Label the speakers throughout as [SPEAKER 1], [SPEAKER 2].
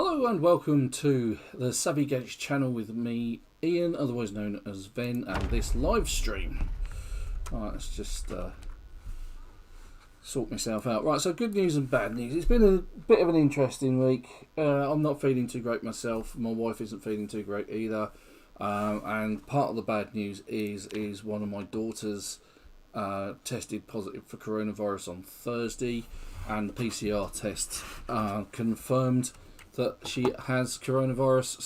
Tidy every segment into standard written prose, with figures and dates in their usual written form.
[SPEAKER 1] Hello and welcome to the Savvy Gadgets channel with me, Ian, otherwise known as Ven, and this live stream. Alright, let's just sort myself out. Right, so good news and bad news. It's been a bit of an interesting week. I'm not feeling too great myself. My wife isn't feeling too great either. And part of the bad news is one of my daughters tested positive for coronavirus on Thursday, and the PCR test confirmed that she has coronavirus.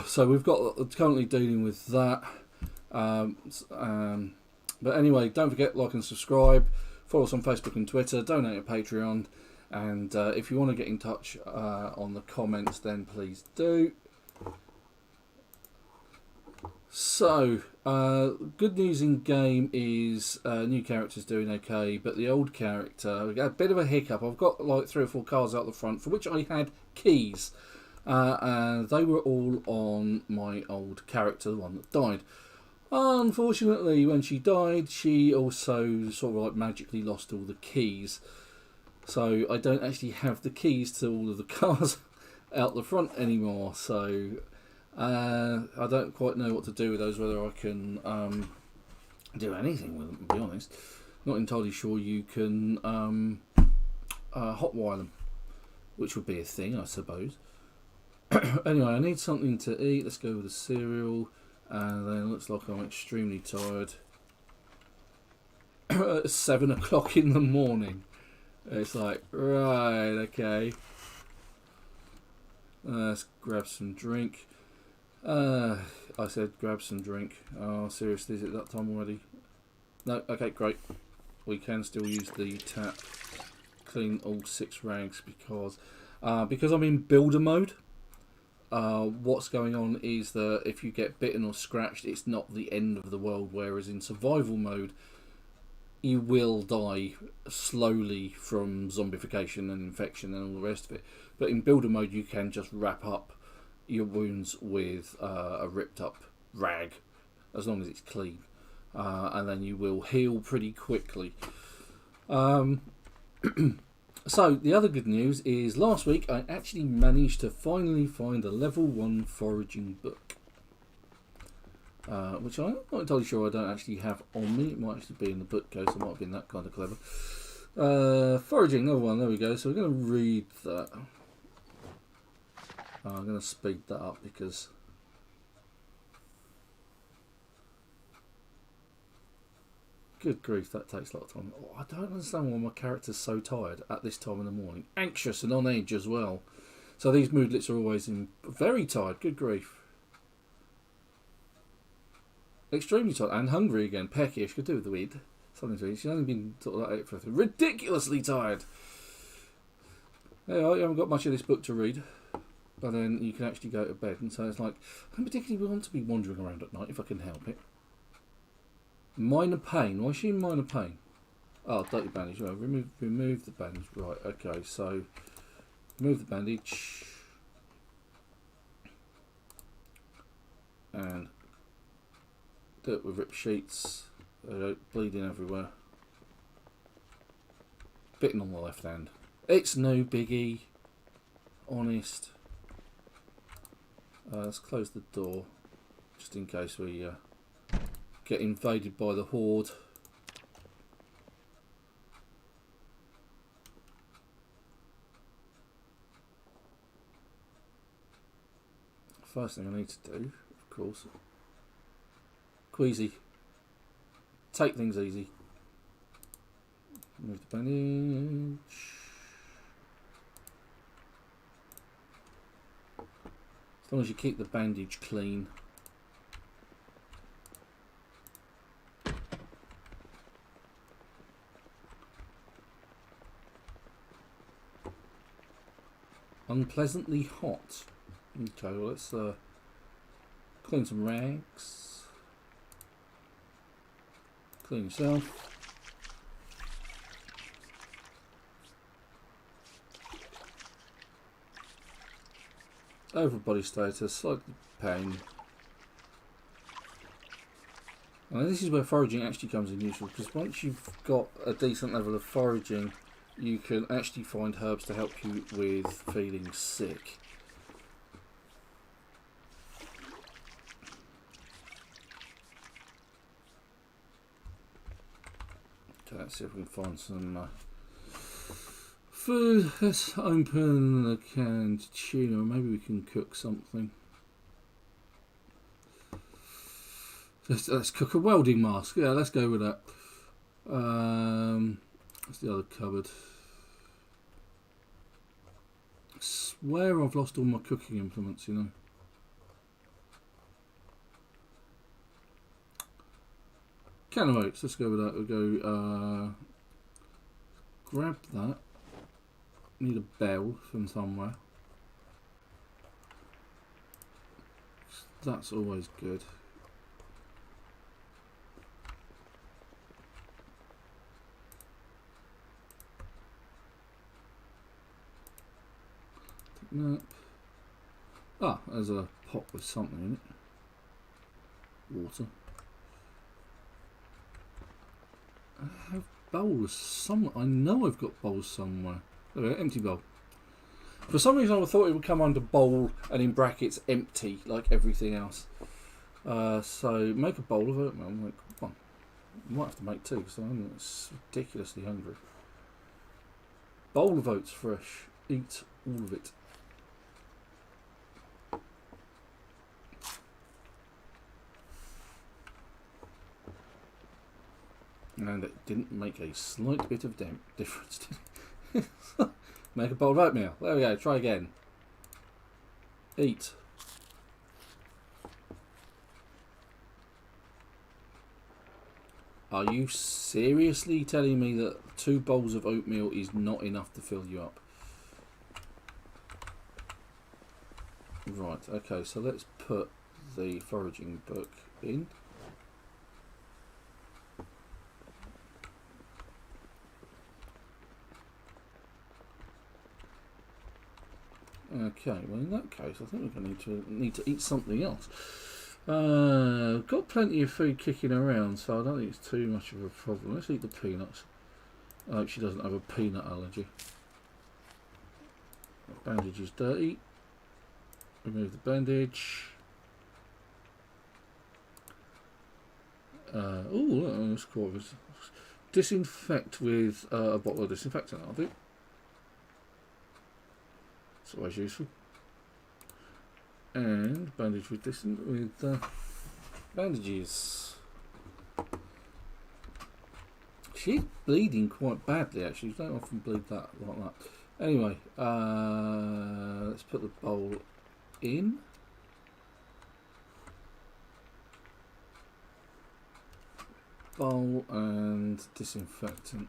[SPEAKER 1] So we've got currently dealing with that. But anyway, don't forget, like and subscribe, follow us on Facebook and Twitter, donate at Patreon, and if you want to get in touch on the comments, then please do. So, good news in game is new characters doing okay, but the old character, we got a bit of a hiccup. I've got like 3 or 4 cards out the front for which I had keys, and they were all on my old character, the one that died. Unfortunately, when she died, she also sort of like magically lost all the keys. So I don't actually have the keys to all of the cars out the front anymore. So I don't quite know what to do with those, whether I can do anything with them, to be honest. Not entirely sure you can hotwire them, which would be a thing, I suppose. Anyway, I need something to eat. Let's go with a cereal. And then it looks like I'm extremely tired. At 7 o'clock in the morning. It's like, right, okay. Let's grab some drink. I said grab some drink. Oh, seriously, is it that time already? No, okay, great. We can still use the tap. Clean all 6 rags because I'm in builder mode. What's going on is that if you get bitten or scratched, it's not the end of the world, whereas in survival mode you will die slowly from zombification and infection and all the rest of it. But in builder mode you can just wrap up your wounds with a ripped up rag, as long as it's clean, and then you will heal pretty quickly. So, the other good news is last week I actually managed to finally find a level 1 foraging book. Which I'm not entirely sure I don't actually have on me. It might actually be in the bookcase. I might have been that kind of clever. Foraging, another one, there we go. So we're going to read that. I'm going to speed that up because good grief, that takes a lot of time. Oh, I don't understand why my character's so tired at this time in the morning. Anxious and on edge as well. So these moodlets are always very tired. Good grief. Extremely tired and hungry again. Peckish. Could do with the weed. Something to eat. She's only been sort of like 8 for ridiculously tired. Anyway, I haven't got much of this book to read. But then you can actually go to bed. And so it's like, I don't particularly want to be wandering around at night if I can help it. Minor pain. Why is she in minor pain? Oh, dirty bandage. Right, remove the bandage. Right, okay, so remove the bandage. And do it with rip sheets. Bleeding everywhere. Bitten on the left hand. It's no biggie. Honest. Let's close the door. Just in case we get invaded by the horde. First thing I need to do, of course, Queasy, take things easy. Move the bandage. As long as you keep the bandage clean. Unpleasantly hot. Okay, well, let's clean some rags. Clean yourself. Overbody status, slightly pain. And this is where foraging actually comes in useful, because once you've got a decent level of foraging, you can actually find herbs to help you with feeling sick. Okay, let's see if we can find some food. Let's open the canned tuna. Maybe we can cook something. Let's cook a welding mask. Yeah, let's go with that. What's the other cupboard? I swear I've lost all my cooking implements, you know. Can of oats, let's go with that. We'll go grab that. Need a bell from somewhere. That's always good. Nope. Ah, there's a pot with something in it. Water. I have bowls somewhere. I know I've got bowls somewhere. There we go, empty bowl. For some reason I thought it would come under bowl and in brackets empty like everything else. So make a bowl of it. I'm like, come on. I might have to make two because I'm ridiculously hungry. Bowl of oats fresh. Eat all of it. And it didn't make a slight bit of difference. Make a bowl of oatmeal. There we go. Try again. Eat. Are you seriously telling me that 2 bowls of oatmeal is not enough to fill you up? Right. Okay. So let's put the foraging book in. Okay, well in that case I think we're going to need to eat something else. Got plenty of food kicking around, so I don't think it's too much of a problem. Let's eat the peanuts. I hope she doesn't have a peanut allergy. The bandage is dirty. Remove the bandage. Oh, that's cool. Disinfect with a bottle of disinfectant, I'll do. It's always useful. And bandage with bandages. She's bleeding quite badly actually. You don't often bleed that like that. Anyway, let's put the bowl in. Bowl and disinfectant.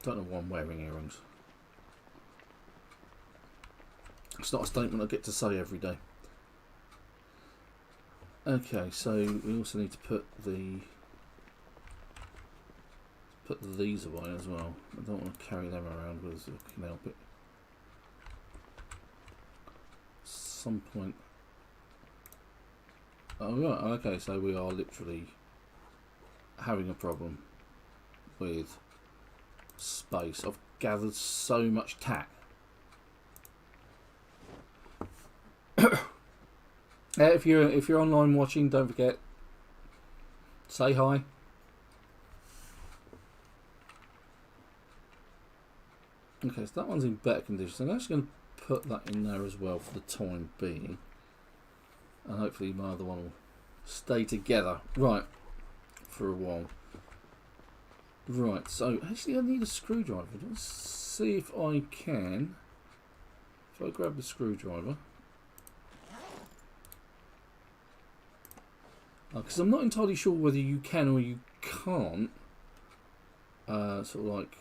[SPEAKER 1] Don't know why I'm wearing earrings. It's not a statement I get to say every day. Okay, so we also need to put these away as well. I don't want to carry them around with us if I can help it. Some point. Oh right, okay, so we are literally having a problem with space. I've gathered so much tack. If you're online watching, don't forget, say hi. Okay, so that one's in better condition. So I'm actually going to put that in there as well for the time being, and hopefully my other one will stay together right for a while. Right, so actually I need a screwdriver. Let's see if I can. If I grab the screwdriver. Because I'm not entirely sure whether you can or you can't. Sort of like.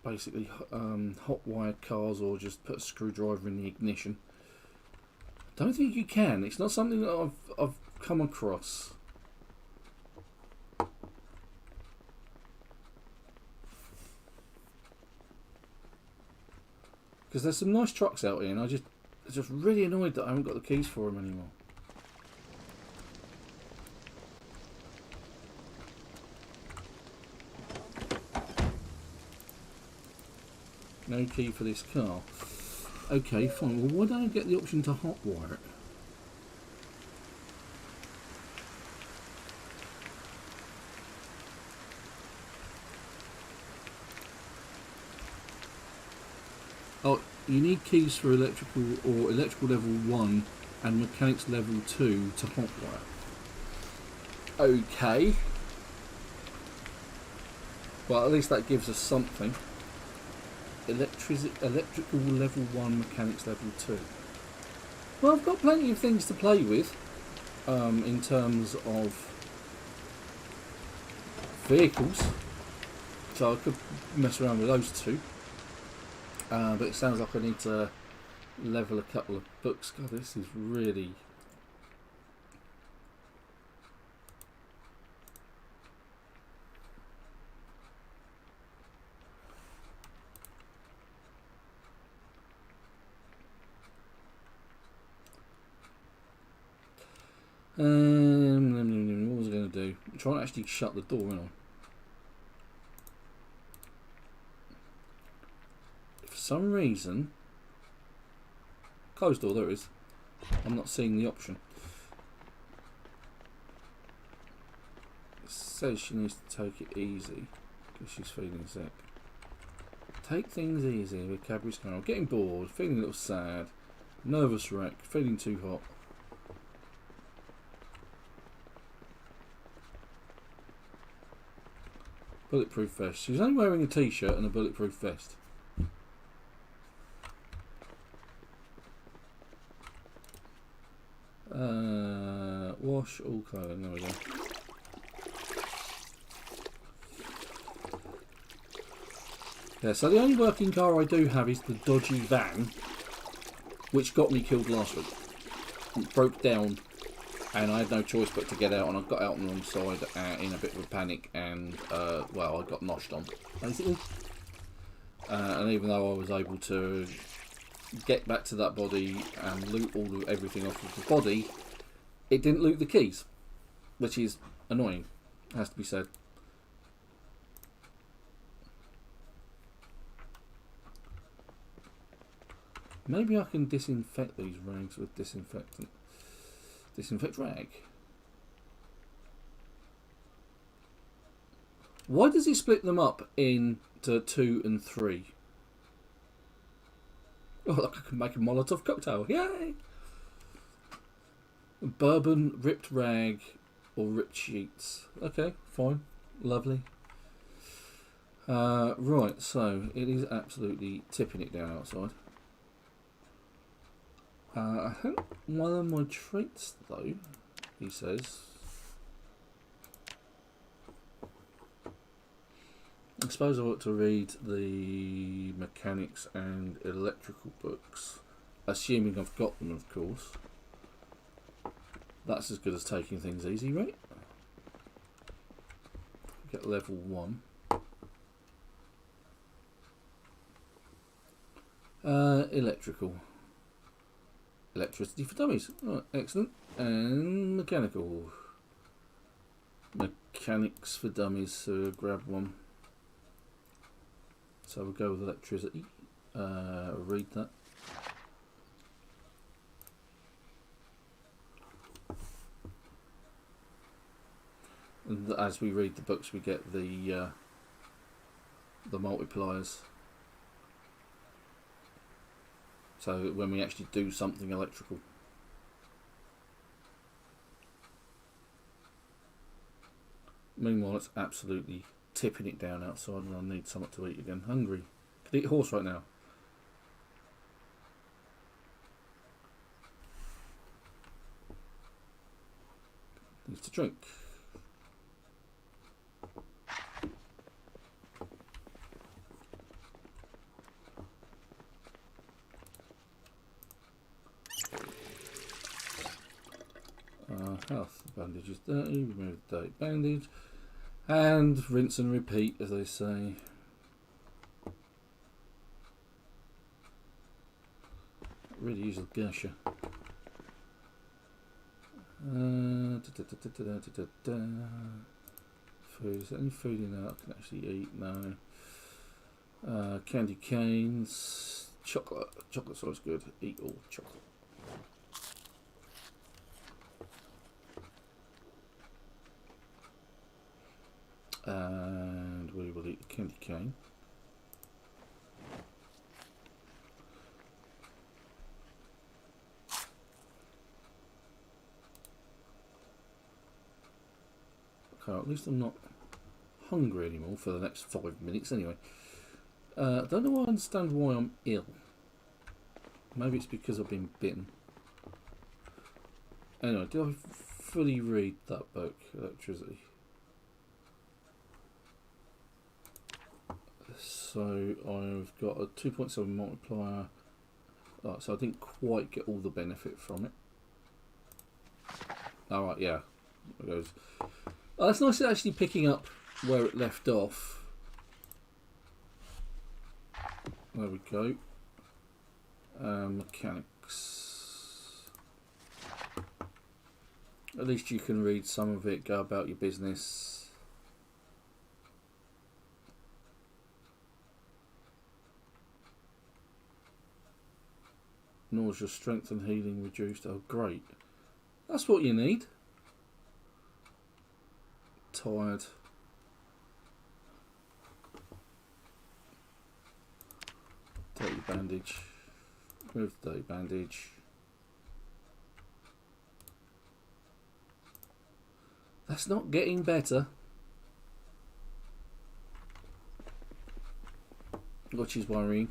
[SPEAKER 1] Basically hot wire cars or just put a screwdriver in the ignition. Don't think you can. It's not something that I've come across. Because there's some nice trucks out here, and I'm just really annoyed that I haven't got the keys for them anymore. No key for this car. Okay, fine. Well, why don't I get the option to hotwire it? Oh, you need keys for electrical or electrical level 1 and mechanics level 2 to hotwire. Okay. Well, at least that gives us something. Electrical level 1, mechanics level 2. Well, I've got plenty of things to play with in terms of vehicles. So I could mess around with those two. But it sounds like I need to level a couple of books. God, this is really... what was I going to do? I'm trying to actually shut the door, aren't I? For some reason... Closed door, there it is. I'm not seeing the option. It says she needs to take it easy because she's feeling sick. Take things easy with Cadbury's Carol. Getting bored, feeling a little sad, nervous wreck, feeling too hot. Bulletproof vest. She's only wearing a t-shirt and a bulletproof vest. Wash all clothing. There we go. Yeah, so the only working car I do have is the dodgy van, which got me killed last week. It broke down, and I had no choice but to get out, and I got out on the wrong side in a bit of a panic, and well, I got noshed on, basically. And even though I was able to get back to that body and loot everything off of the body, it didn't loot the keys, which is annoying, has to be said. Maybe I can disinfect these rags with disinfectant. Disinfect rag. Why does he split them up into 2 and 3? Oh, look, I can make a Molotov cocktail. Yay! Bourbon, ripped rag, or ripped sheets. Okay, fine. Lovely. Right, so it is absolutely tipping it down outside. I think one of my traits, though, he says... I suppose I ought to read the mechanics and electrical books, assuming I've got them, of course. That's as good as taking things easy, right? Get level 1. Electrical. Electricity for dummies. Oh, excellent. And mechanical. Mechanics for dummies, so grab one. So we'll go with electricity. Read that. And as we read the books, we get the multipliers. So when we actually do something electrical. Meanwhile, it's absolutely tipping it down outside, and I need something to eat again. Hungry. Could eat a horse right now. Needs to drink. Health. Bandage is dirty. Remove the dirty bandage. And rinse and repeat, as they say. Really is a gusher. Food. Is there any food in there I can actually eat? No. Candy canes. Chocolate. Chocolate's always good. Eat all chocolate. And we will eat the candy cane. Okay, at least I'm not hungry anymore for the next 5 minutes anyway. I don't know why I understand why I'm ill. Maybe it's because I've been bitten. Anyway, did I fully read that book, Electricity? So I've got a 2.7 multiplier. Right, so I didn't quite get all the benefit from it. Alright, yeah. There it goes. Oh, that's nice actually picking up where it left off. There we go. Mechanics. At least you can read some of it, go about your business. Nausea, strength and healing reduced. Oh, great. That's what you need. Tired. Dirty bandage. Move the dirty bandage. That's not getting better. Which is worrying.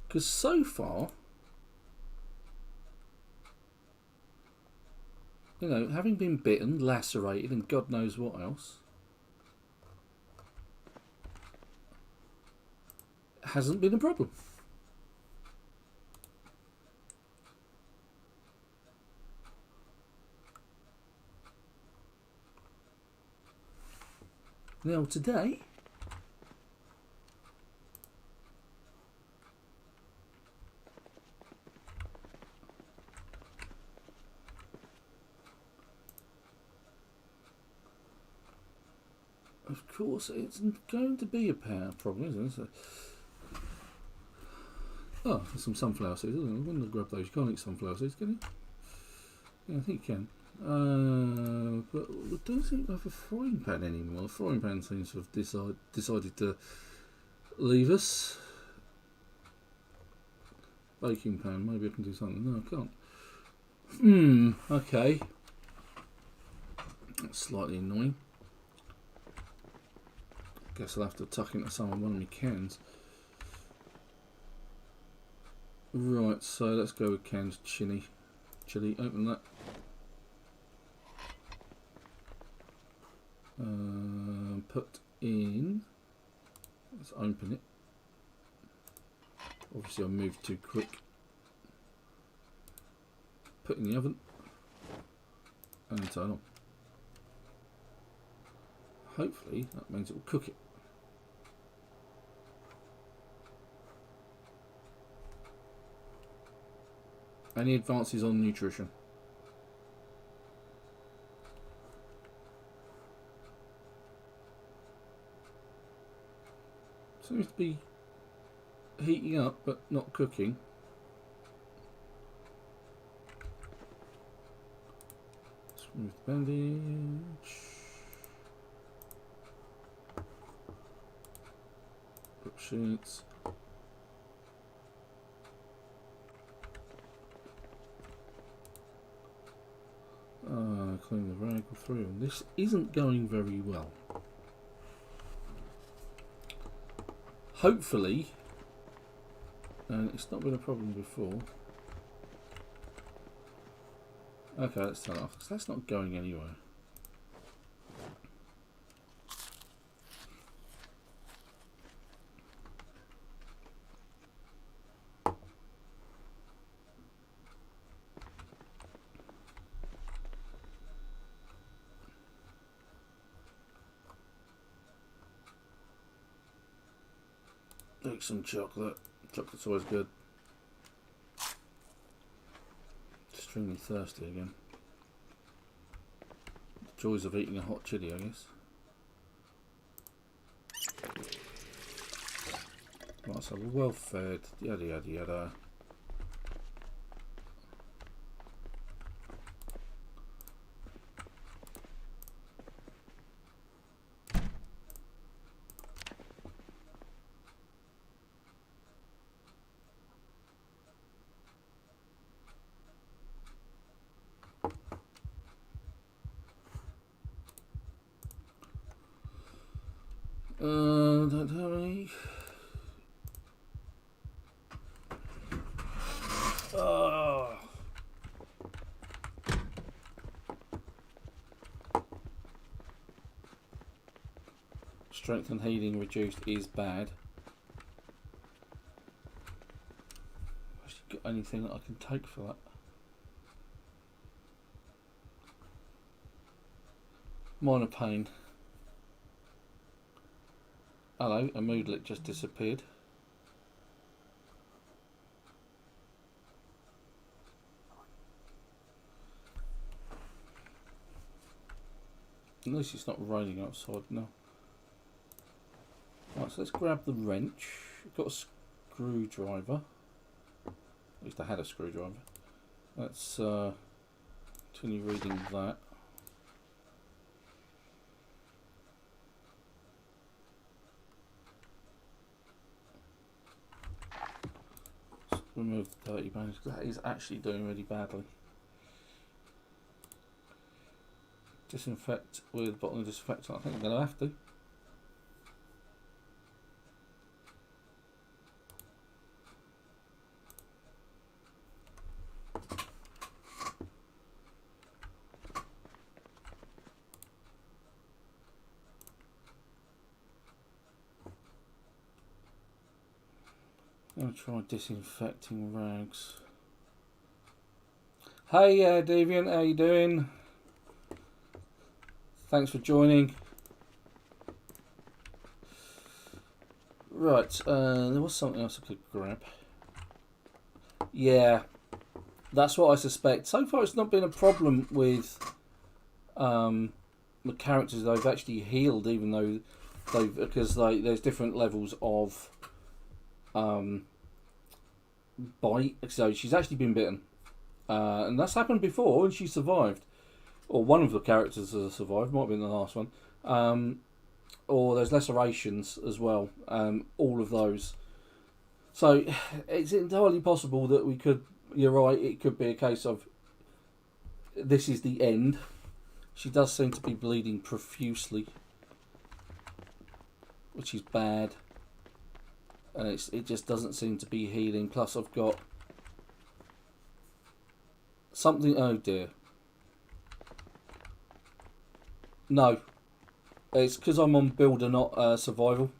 [SPEAKER 1] Because so far, you know, having been bitten, lacerated, and God knows what else, hasn't been a problem. Now today, of course, it's going to be a power problem, isn't it? So, oh, there's some sunflower seeds, isn't there? I wouldn't have grabbed those. You can't eat sunflower seeds, can you? Yeah, I think you can. But we don't seem to have a frying pan anymore. The frying pan seems to have decided to leave us. Baking pan, maybe I can do something. No, I can't. Okay. That's slightly annoying. Guess I'll have to tuck into one of my cans. Right, so let's go with canned chili. Open that. Put in. Let's open it. Obviously I moved too quick. Put in the oven. And turn on. Hopefully that means it will cook it. Any advances on nutrition? Seems to be heating up but not cooking. Smooth bandage. Book sheets. Clean the rag through. This isn't going very well. Hopefully, and it's not been a problem before. Okay, let's turn it off because that's not going anywhere. make some chocolate. Chocolate's always good. Extremely thirsty again. The joys of eating a hot chili, I guess. Right, so we're well fed, yada yada yada. Don't tell me. Oh. Strength and healing reduced is bad. Actually, got anything that I can take for that? Minor pain. Hello, a moodlet just disappeared. At least it's not raining outside now. Right, so let's grab the wrench. We've got a screwdriver. At least I had a screwdriver. Let's continue reading that. Let's remove the dirty bandage. That is actually doing really badly. Disinfect with bottle of disinfectant. I think I'm going to have to. I'm going to try disinfecting rags. Hey Deviant, how you doing? Thanks for joining. Right, there was something else I could grab. Yeah, that's what I suspect. So far it's not been a problem with the characters. They've actually healed, even though because there's different levels of bite. So she's actually been bitten. And that's happened before and she survived. Or one of the characters has survived, might have been the last one. Or there's lacerations as well. All of those. So it's entirely possible that we could, you're right, it could be a case of this is the end. She does seem to be bleeding profusely, which is bad. And it just doesn't seem to be healing. Plus I've got something, oh dear. No, it's because I'm on builder, not survival.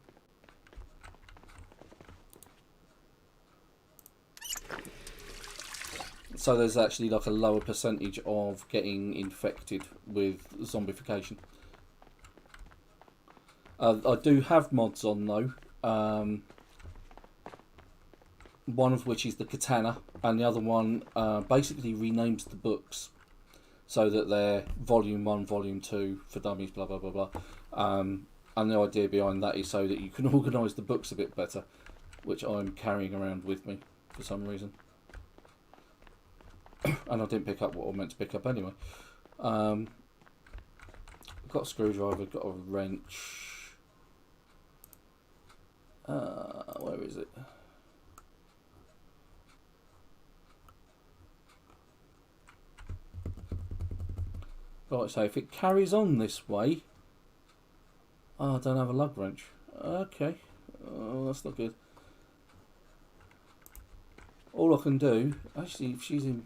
[SPEAKER 1] So there's actually like a lower percentage of getting infected with zombification. I do have mods on though. One of which is the katana, and the other one basically renames the books. So that they're volume 1, volume 2 for dummies, blah, blah, blah, blah. And the idea behind that is so that you can organise the books a bit better, which I'm carrying around with me for some reason. And I didn't pick up what I meant to pick up anyway. I've got a screwdriver, got a wrench. Where is it? Right, so if it carries on this way... Oh, I don't have a lug wrench. Okay. Oh, that's not good. All I can do... Actually, if she's in...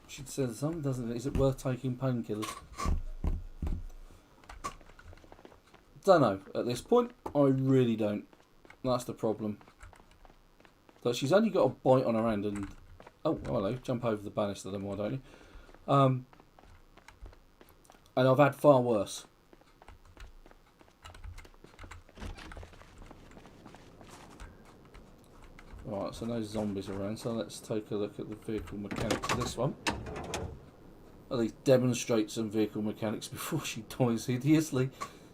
[SPEAKER 1] She says something, doesn't it? Is it worth taking painkillers? Don't know. At this point, I really don't. That's the problem. So she's only got a bite on her hand and... Oh, hello. Jump over the banister then, why don't you? And I've had far worse. Right, so no zombies around, so let's take a look at the vehicle mechanics of this one. At least demonstrate some vehicle mechanics before she dies hideously.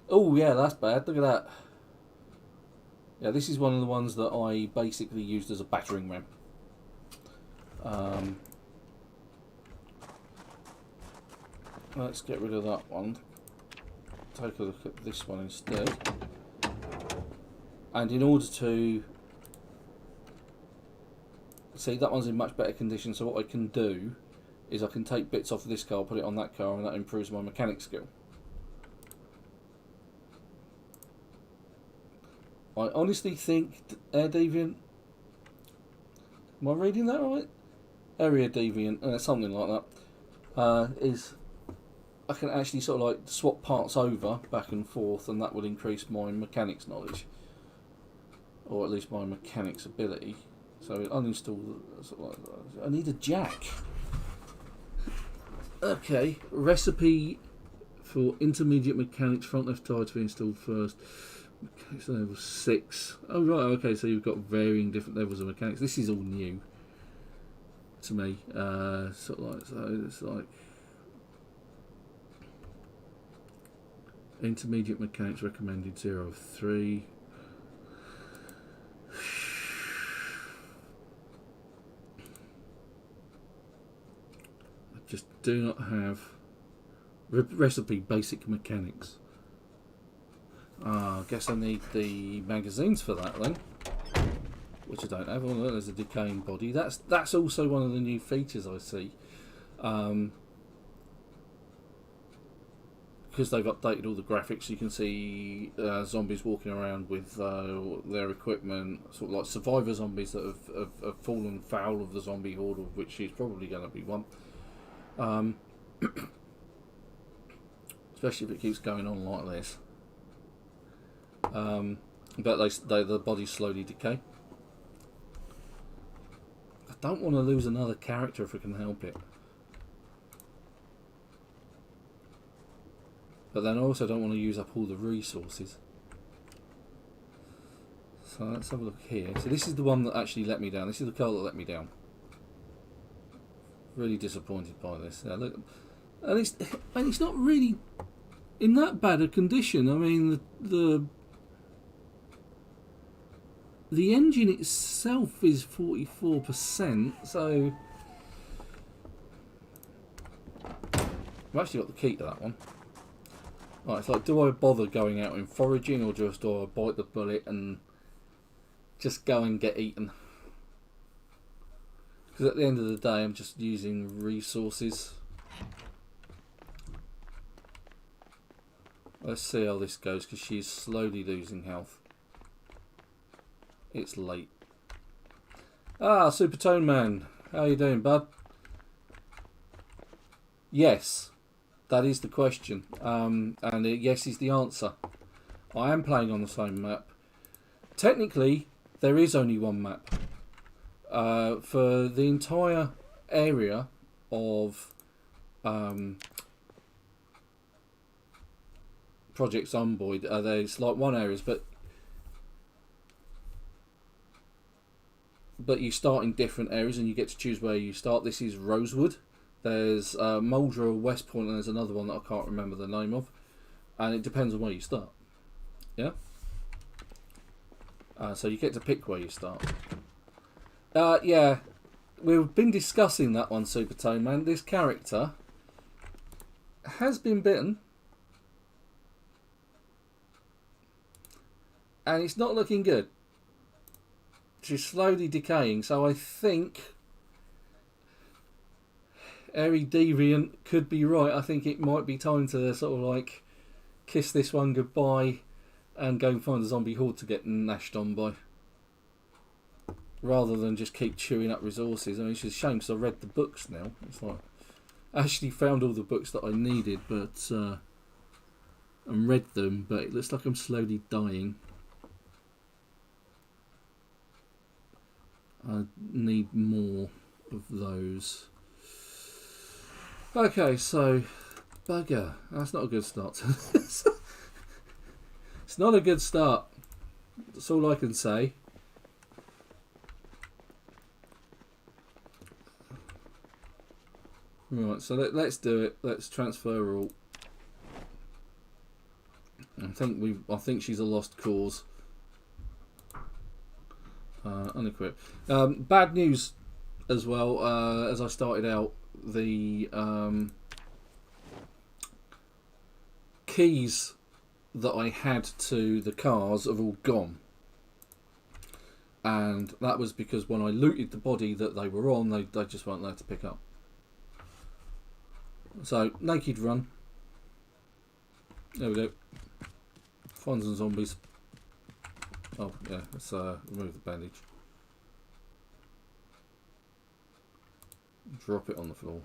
[SPEAKER 1] Oh yeah, that's bad, look at that. Yeah, this is one of the ones that I basically used as a battering ram. Let's get rid of that one. Take a look at this one instead. And in order to... See, that one's in much better condition, so what I can do is I can take bits off of this car, put it on that car, and that improves my mechanic skill. I honestly think Air Deviant... Am I reading that right? Area Deviant, something like that. Is... I can actually sort of like swap parts over back and forth, and that would increase my mechanics knowledge, or at least my mechanics ability. So uninstall. Sort of like, I need a jack. Okay, recipe for intermediate mechanics. Front left tyre to be installed first. Mechanics level 6. Oh right, okay. So you've got varying different levels of mechanics. This is all new to me. Sort of like so. It's like. Intermediate mechanics recommended 0 of 3. I just do not have recipe basic mechanics. I guess I need the magazines for that then, which I don't have. Oh, there's a decaying body. That's also one of the new features I see. Because they've updated all the graphics, you can see zombies walking around with their equipment, sort of like survivor zombies that have fallen foul of the zombie horde, of which she's probably going to be one. Especially if it keeps going on like this. But the bodies slowly decay. I don't want to lose another character if I can help it. But then I also don't want to use up all the resources. So let's have a look here. So this is the one that actually let me down. This is the car that let me down. Really disappointed by this. Yeah, look, and it's not really in that bad a condition. I mean, the engine itself is 44%. So I've actually got the key to that one. Right, it's like, do I bother going out and foraging, or just do I bite the bullet and just go and get eaten? Because at the end of the day, I'm just using resources. Let's see how this goes, because she's slowly losing health. It's late. Ah, Super Tone Man. How you doing, bud? Yes. That is the question, and yes is the answer. I am playing on the same map. Technically, there is only one map. For the entire area of Project Zomboid, there's like one area, but you start in different areas and you get to choose where you start. This is Rosewood. There's Muldrow, West Point, and there's another one that I can't remember the name of. And it depends on where you start. Yeah? So you get to pick where you start. Yeah, we've been discussing that one, Super Tone Man. This character has been bitten. And it's not looking good. She's slowly decaying, so I think Airy Deviant could be right. I think it might be time to sort of like kiss this one goodbye and go and find a zombie horde to get gnashed on by, rather than just keep chewing up resources. I mean, it's a shame because I read the books now. It's like I actually found all the books that I needed, but and read them, but it looks like I'm slowly dying. I need more of those. Okay, so bugger. That's not a good start. It's not a good start. That's all I can say. Right, so let's do it. Let's transfer all. I think she's a lost cause. Unequip. Bad news as well. As I started out, the keys that I had to the cars have all gone, and that was because when I looted the body that they were on, they just weren't there to pick up. So naked run. There we go. Find some zombies. Oh yeah, let's remove the bandage. Drop it on the floor.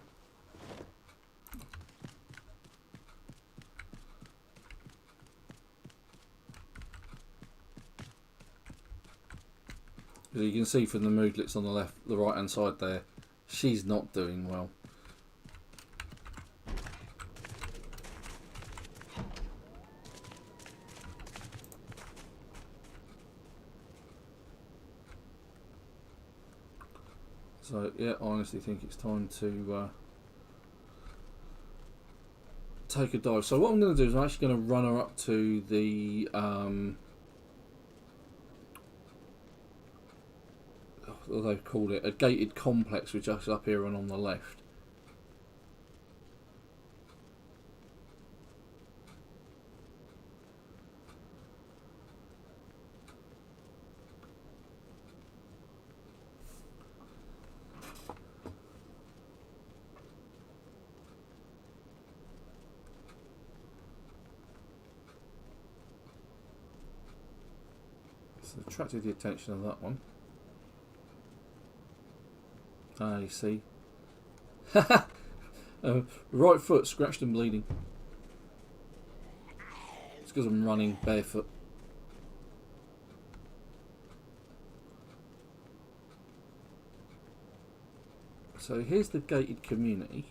[SPEAKER 1] As you can see from the moodlets on the right hand side there, she's not doing well. So yeah, I honestly think it's time to take a dive. So what I'm going to do is I'm actually going to run her up to the what they call it, a gated complex, which is up here and on the left. So attracted the attention of that one. Ah, you see. Right foot scratched and bleeding. It's because I'm running barefoot. So here's the gated community.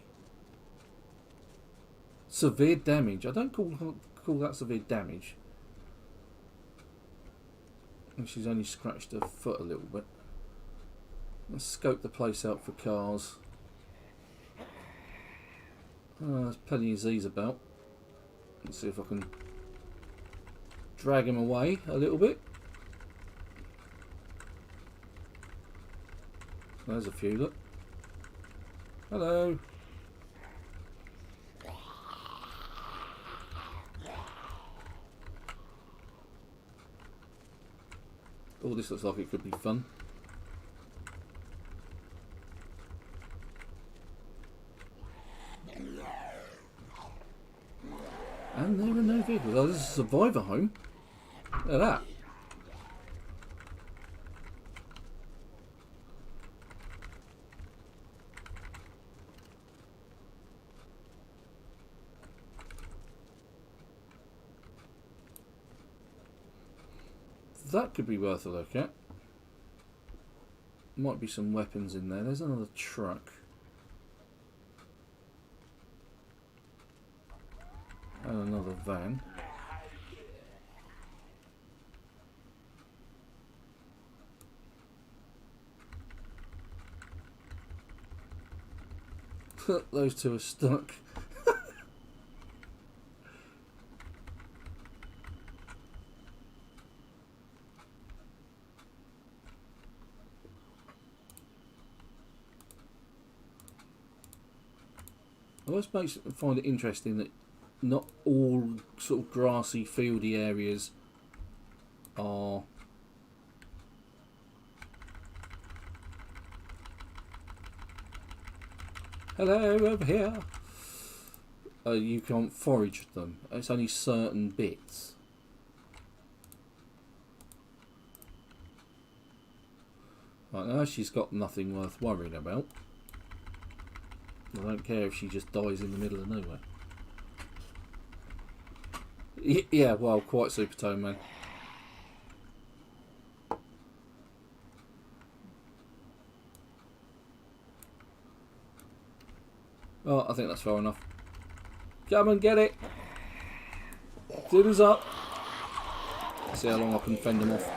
[SPEAKER 1] Severe damage. I don't call that severe damage. And she's only scratched her foot a little bit. Let's scope the place out for cars. There's plenty of Z's about. Let's see if I can drag him away a little bit. There's a few, look. Hello. Oh, this looks like it could be fun. And there are no vehicles. Oh, this is a survivor home. Look at that. That could be worth a look at. Might be some weapons in there. There's another truck. And another van. Those two are stuck. I always find it interesting that not all sort of grassy, fieldy areas are hello over here. You can't forage them. It's only certain bits. Right now, she's got nothing worth worrying about. I don't care if she just dies in the middle of nowhere. Yeah, well, quite super tone, man. Oh, I think that's far enough. Come and get it. Dinner's up. See how long I can fend them off.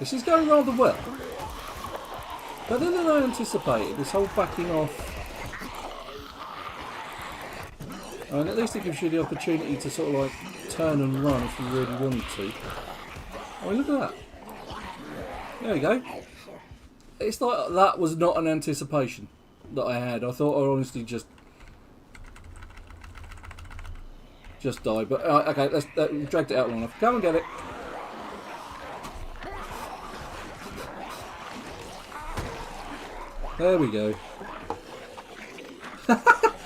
[SPEAKER 1] This is going rather well. Better than I anticipated. This whole backing off. And at least it gives you the opportunity to sort of like turn and run if you really wanted to. Oh, look at that. There we go. It's like that was not an anticipation that I had. I thought I honestly just die. But okay, let's dragged it out long enough. Come and get it. There we go.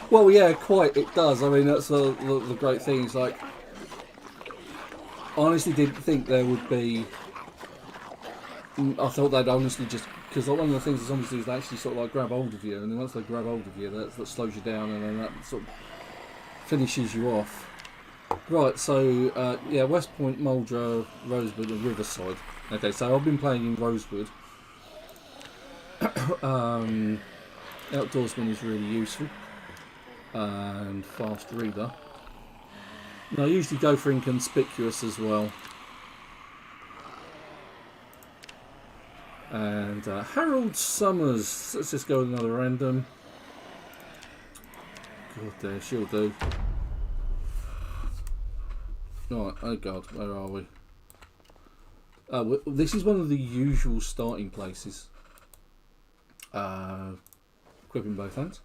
[SPEAKER 1] Well, yeah, quite. It does. I mean, that's the great thing. It's like, I honestly didn't think there would be. I thought they'd honestly just, because one of the things the zombies do is they actually sort of like grab hold of you, and then once they grab hold of you, that slows you down, and then that sort of finishes you off. Right. So yeah, West Point, Muldrow, Rosewood, and Riverside. Okay, so I've been playing in Rosewood. Outdoorsman is really useful. And fast reader. And I usually go for inconspicuous as well. And Harold Summers. Let's just go with another random. God, there, she'll do. Right, oh god, where are we? This is one of the usual starting places. Equipping both hands.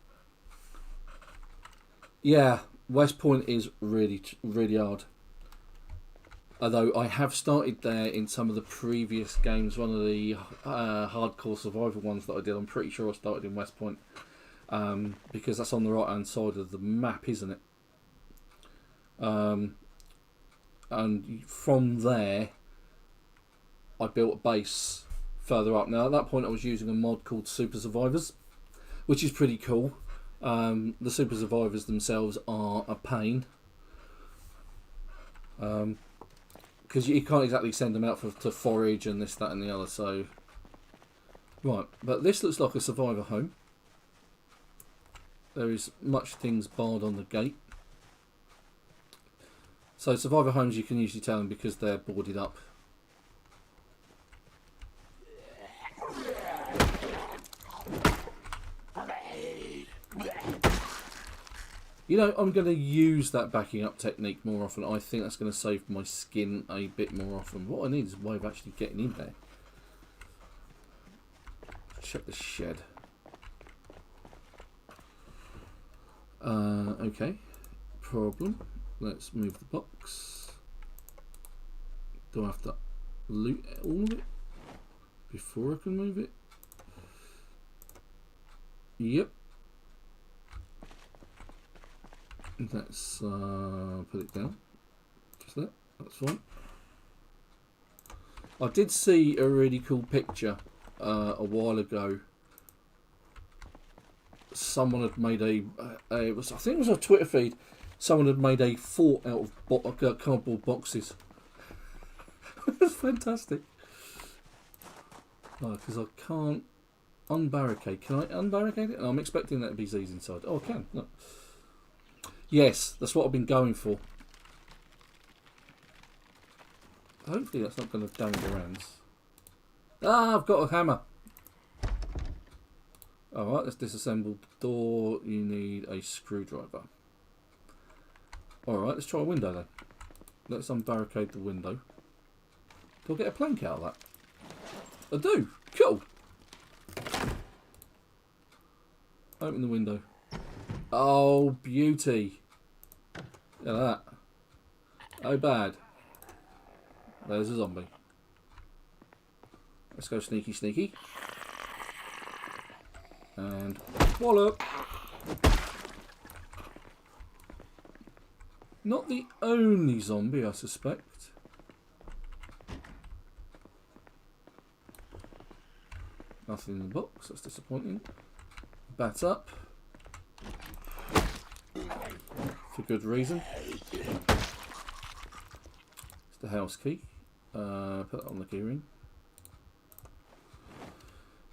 [SPEAKER 1] Yeah, West Point is really hard. Although I have started there in some of the previous games, one of the hardcore survival ones that I did. I'm pretty sure I started in West Point because that's on the right hand side of the map, isn't it? And from there, I built a base further up. Now at that point, I was using a mod called Super Survivors, which is pretty cool. The Super Survivors themselves are a pain because you can't exactly send them out to forage and this, that and the other. So right, but this looks like a survivor home. There is much things barred on the gate. So survivor homes, you can usually tell them because they're boarded up. You know, I'm going to use that backing up technique more often. I think that's going to save my skin a bit more often. What I need is a way of actually getting in there. Check the shed. Okay. Problem. Let's move the box. Do I have to loot all of it before I can move it? Yep. Let's put it down. Just that. That's fine. I did see a really cool picture a while ago. Someone had made I think it was a Twitter feed. Someone had made a fort out of cardboard boxes. That's fantastic. Because I can't unbarricade. Can I unbarricade it? I'm expecting that to be Z's inside. Oh, I can. Look. Yes, that's what I've been going for. Hopefully that's not going to damage the rounds. Ah, I've got a hammer. Alright, let's disassemble the door. You need a screwdriver. Alright, let's try a window then. Let's unbarricade the window. Do I get a plank out of that? I do. Cool. Open the window. Oh, beauty. Look at that. Oh, bad. There's a zombie. Let's go sneaky, sneaky. And wallop. Not the only zombie, I suspect. Nothing in the box. That's disappointing. Bat up. For good reason. It's the house key. Put it on the keyring.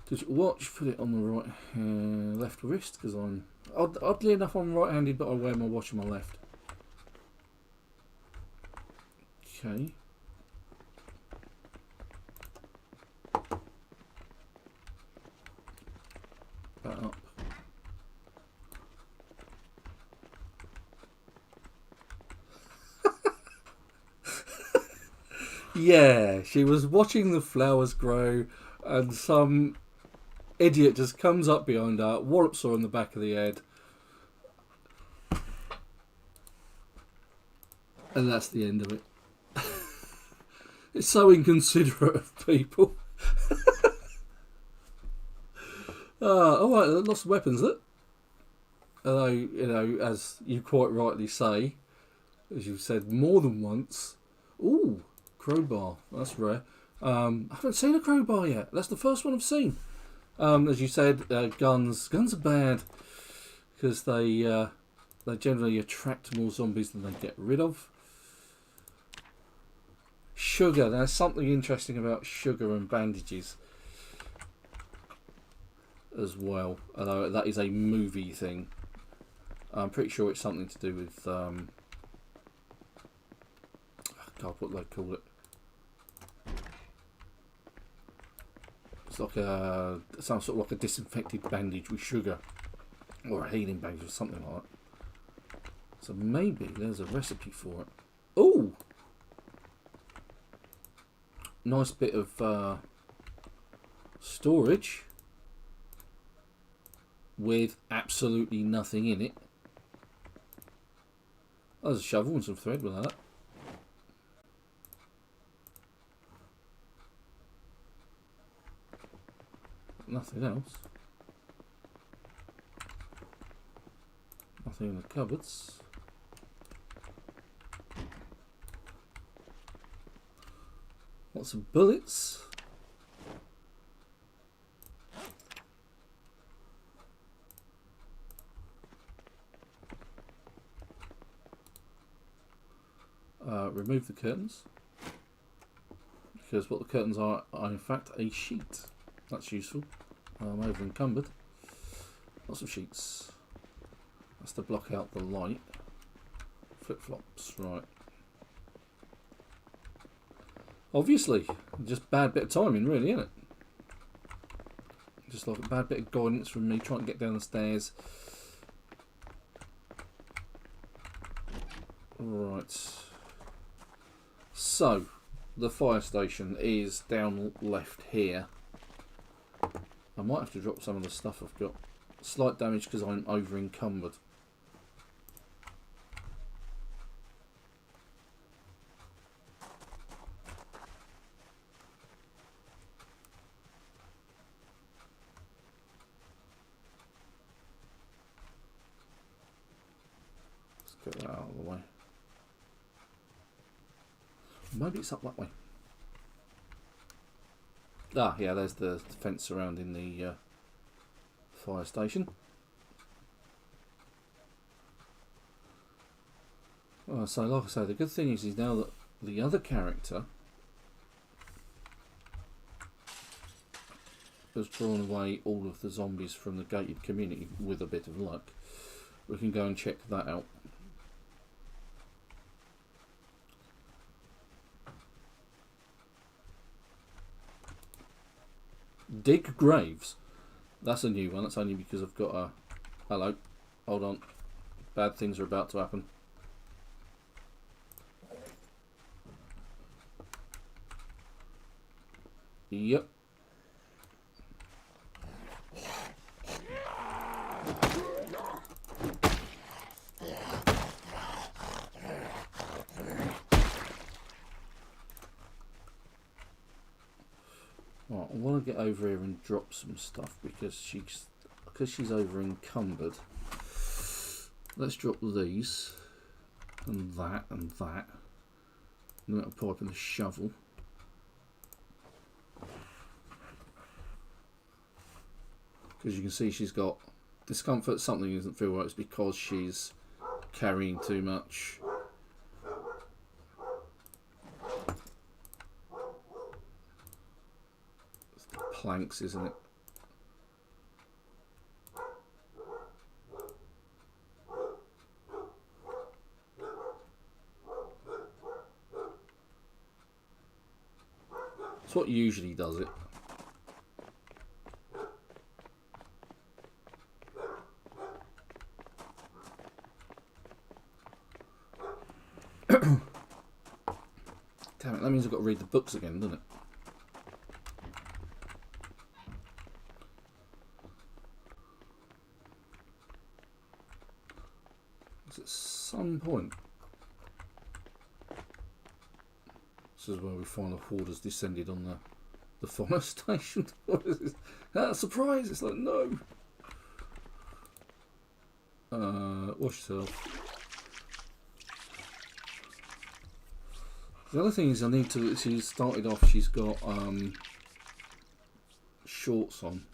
[SPEAKER 1] Digital watch. Put it on the right left wrist because I'm oddly enough I'm right-handed, but I wear my watch on my left. Okay. Yeah, she was watching the flowers grow, and some idiot just comes up behind her, wallops her on the back of the head, and that's the end of it. It's so inconsiderate of people. Alright, lots of weapons, look. Although, you know, as you quite rightly say, as you've said more than once, ooh, crowbar, that's rare. I haven't seen a crowbar yet. That's the first one I've seen. As you said, guns are bad because they generally attract more zombies than they get rid of. Sugar, there's something interesting about sugar and bandages as well, although that is a movie thing. I'm pretty sure it's something to do with God, what do they call it? It's like some sort of like a disinfected bandage with sugar, or a healing bandage or something like that. So maybe there's a recipe for it. Oh, nice bit of storage with absolutely nothing in it. Oh, there's a shovel and some thread with that. Nothing else. Nothing in the cupboards. Lots of bullets. Remove the curtains, because what the curtains are in fact a sheet. That's useful. I'm over encumbered. Lots of sheets. That's to block out the light. Flip-flops, right. Obviously, just bad bit of timing, really, isn't it? Just like a bad bit of guidance from me trying to get down the stairs. Right. So, the fire station is down left here. I might have to drop some of the stuff I've got. Slight damage because I'm over encumbered. Let's get that out of the way. Maybe it's up that way. Ah, yeah, there's the fence surrounding the fire station. So, like I say, the good thing is now that the other character has drawn away all of the zombies from the gated community with a bit of luck, we can go and check that out. Dig graves. That's a new one. That's only because I've got a... Hello. Hold on. Bad things are about to happen. Yep. Right, I want to get over here and drop some stuff because she's over encumbered. Let's drop these and that and that. The metal pipe and the shovel. Because you can see she's got discomfort. Something doesn't feel right. It's because she's carrying too much. It's the planks, isn't it? It's what usually does it. Damn Right, that means I've got to read the books again, doesn't it? Because at some point, this is where we find the horde has descended on the fire station. What is this? Ah, surprise! It's like, no! Wash yourself. The other thing is I need to, she started off, she's got shorts on.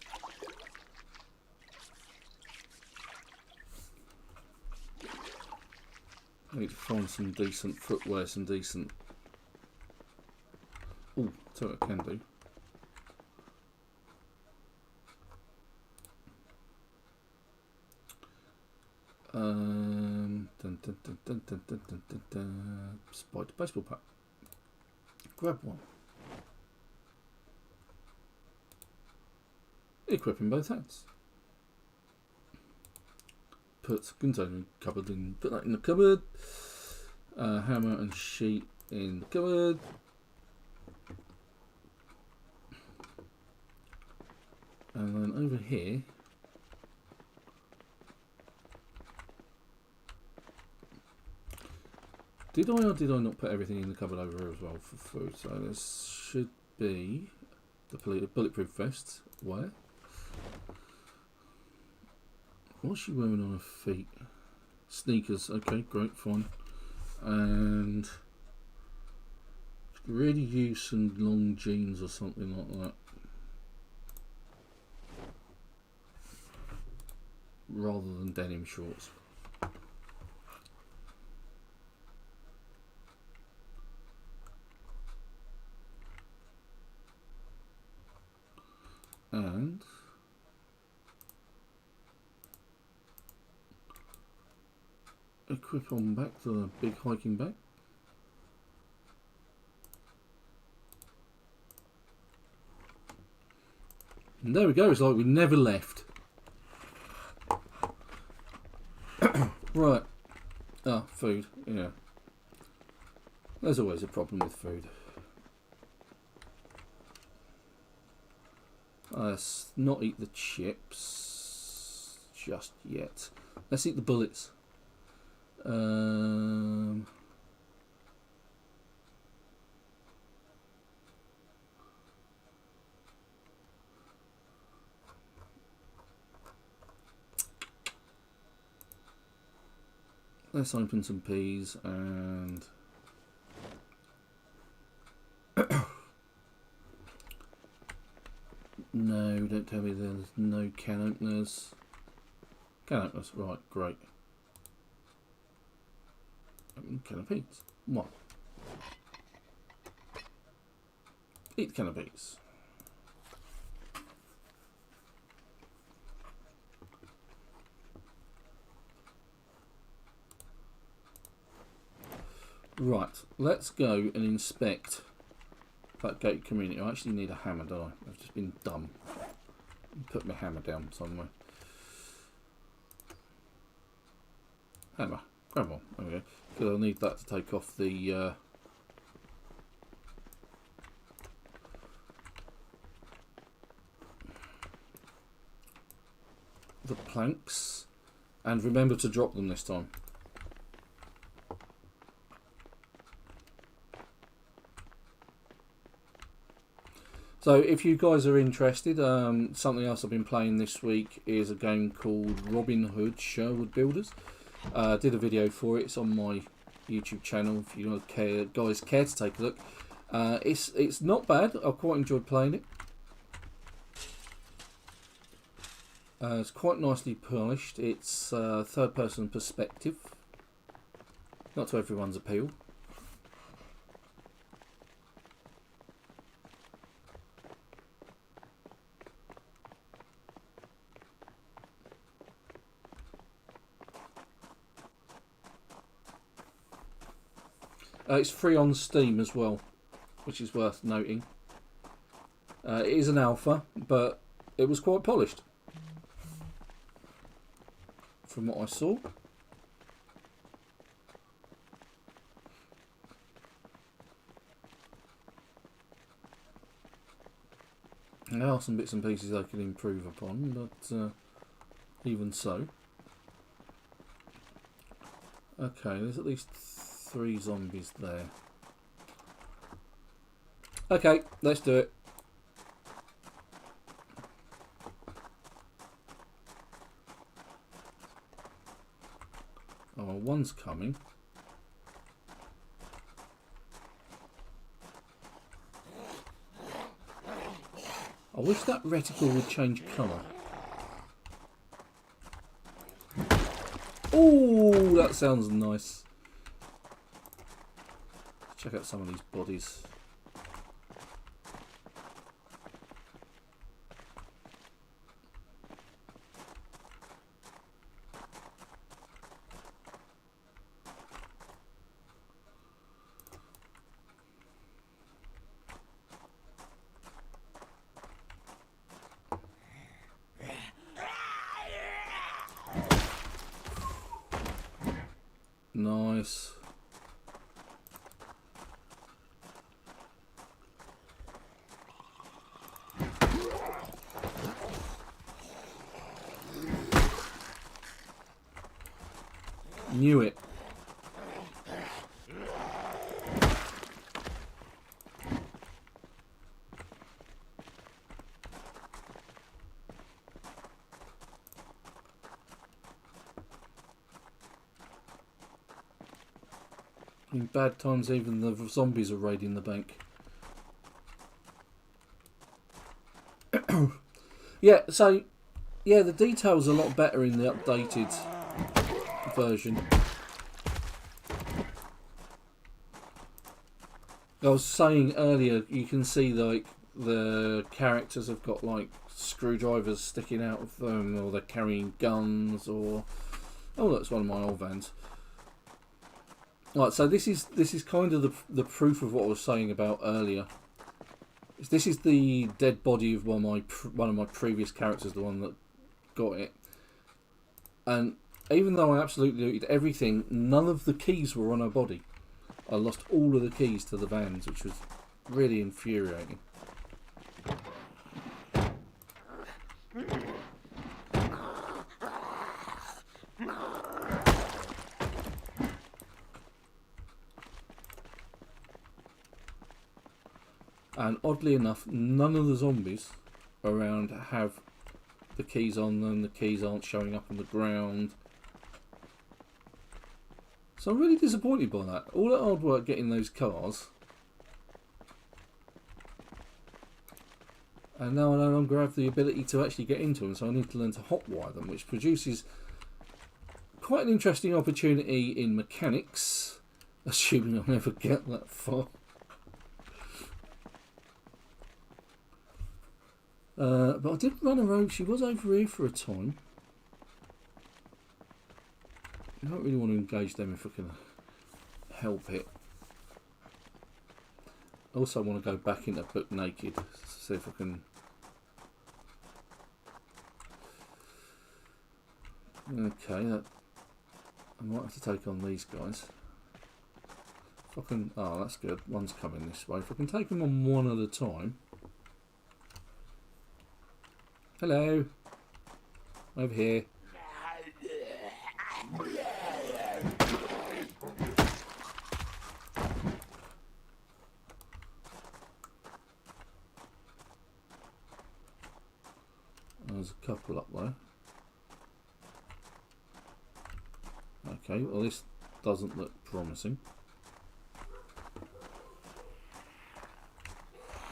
[SPEAKER 1] I need to find some decent footwear, some decent... Oh, that's what I can do. Spider baseball pack. Grab one. Equip in both hands. Put container cupboard in. Put that in the cupboard. Hammer and sheet in the cupboard. And then over here. Did I or did I not put everything in the cupboard over here as well for food? So this should be the bulletproof vest. Where? What's she wearing on her feet? Sneakers. Okay, great, fine. And really use some long jeans or something like that. Rather than denim shorts. And equip on back to the big hiking bag. And there we go, it's like we never left. Right. Ah, food, yeah. There's always a problem with food. Let's not eat the chips just yet. Let's eat the bullets. Let's open some peas and no, don't tell me there's no can openers. Can openers, right, great. Can of peas. What? Eat the can of peas. Right, let's go and inspect that gate community. I actually need a hammer, don't I? I've just been dumb. Put my hammer down somewhere. Hammer. Grab one. There we go. Because I'll need that to take off the planks. And remember to drop them this time. So if you guys are interested, something else I've been playing this week is a game called Robin Hood Sherwood Builders. Did a video for it. It's on my YouTube channel if you guys care to take a look. It's not bad. I quite enjoyed playing it. It's quite nicely polished. It's third person perspective. Not to everyone's appeal. It's free on Steam as well, which is worth noting. It is an alpha, but it was quite polished from what I saw. There are some bits and pieces I can improve upon, but even so. Okay, there's at least 3 zombies there. Okay, let's do it. Oh, one's coming. I wish that reticle would change colour. Oh, that sounds nice. Let's check out some of these bodies. Nice. Knew it. In bad times, even the zombies are raiding the bank. Yeah, so, yeah, the detail's a lot better in the updated version. I was saying earlier, you can see like the characters have got like screwdrivers sticking out of them, or they're carrying guns, or oh, that's one of my old vans. Right, so this is kind of the proof of what I was saying about earlier. This is the dead body of one of my previous characters, the one that got it. And even though I absolutely looted everything, none of the keys were on her body. I lost all of the keys to the vans, which was really infuriating. And oddly enough, none of the zombies around have the keys on them. The keys aren't showing up on the ground. So I'm really disappointed by that. All that hard work getting those cars, and now I no longer have the ability to actually get into them, so I need to learn to hotwire them, which produces quite an interesting opportunity in mechanics, assuming I'll never get that far. But I did run a rogue. She was over here for a time. I don't really want to engage them if I can help it. I also want to go back into Book Naked, see if I can. Okay, that I might have to take on these guys. If I can, oh, that's good. One's coming this way. If I can take them on one at a time. Hello. Over here. There's a couple up there. Okay, well this doesn't look promising.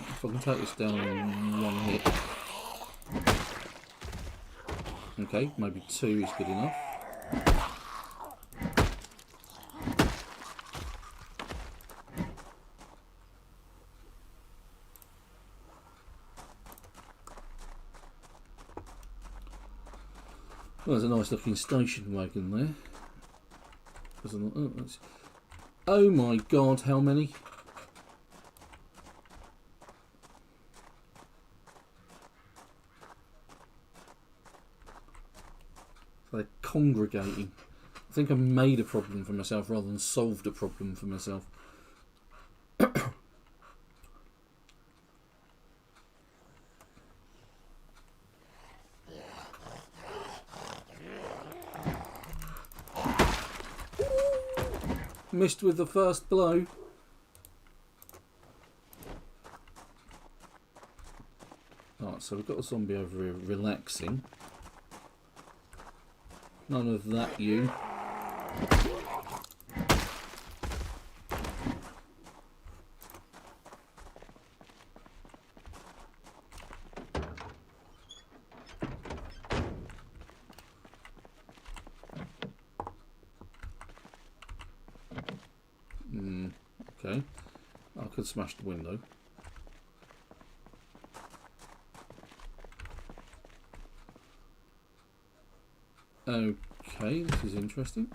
[SPEAKER 1] If I can take this down in one hit. Okay, maybe 2 is good enough. Well, there's a nice looking station wagon there. Oh my god, how many? They're congregating. I think I made a problem for myself rather than solved a problem for myself. missed with the first blow. Right, so we've got a zombie over here relaxing. None of that, you. Okay, I could smash the window. Okay, this is interesting.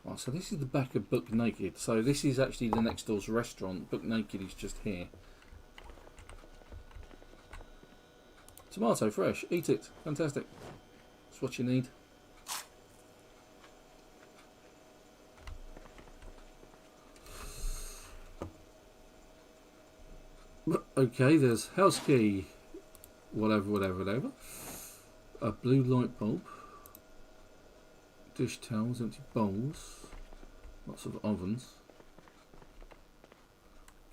[SPEAKER 1] Oh, so this is the back of Book Naked. So this is actually the next door's restaurant. Book Naked is just here. Tomato, fresh. Eat it. Fantastic. That's what you need. Okay, there's house key. Whatever. A blue light bulb. Dish towels, empty bowls. Lots of ovens.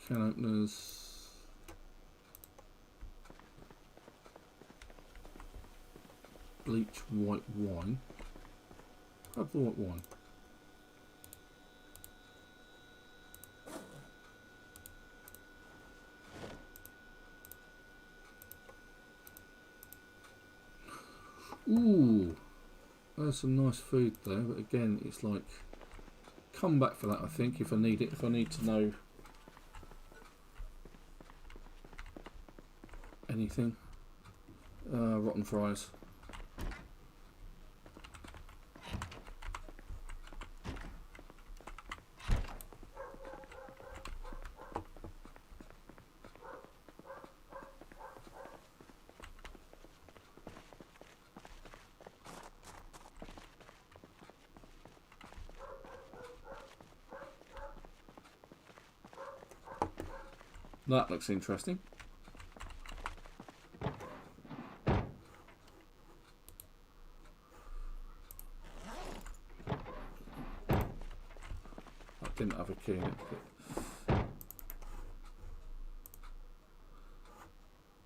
[SPEAKER 1] Can openers. Bleach white wine. Have the white wine. Ooh, there's some nice food there, but again, it's like, come back for that, I think, if I need it, if I need to know anything. Rotten fries. That looks interesting. I didn't have a key in it.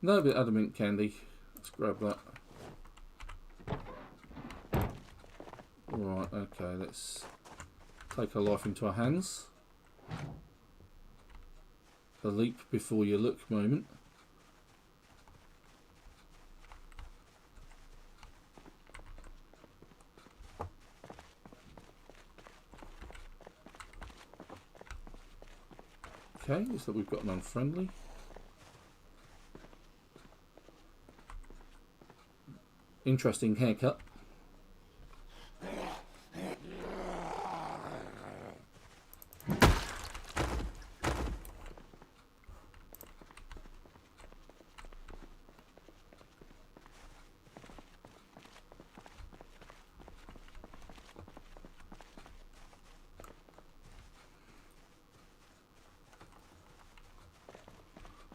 [SPEAKER 1] No bit adamant candy. Let's grab that. Alright, okay, let's take our life into our hands. A leap before you look moment. Okay, looks like we've got an unfriendly. Interesting haircut.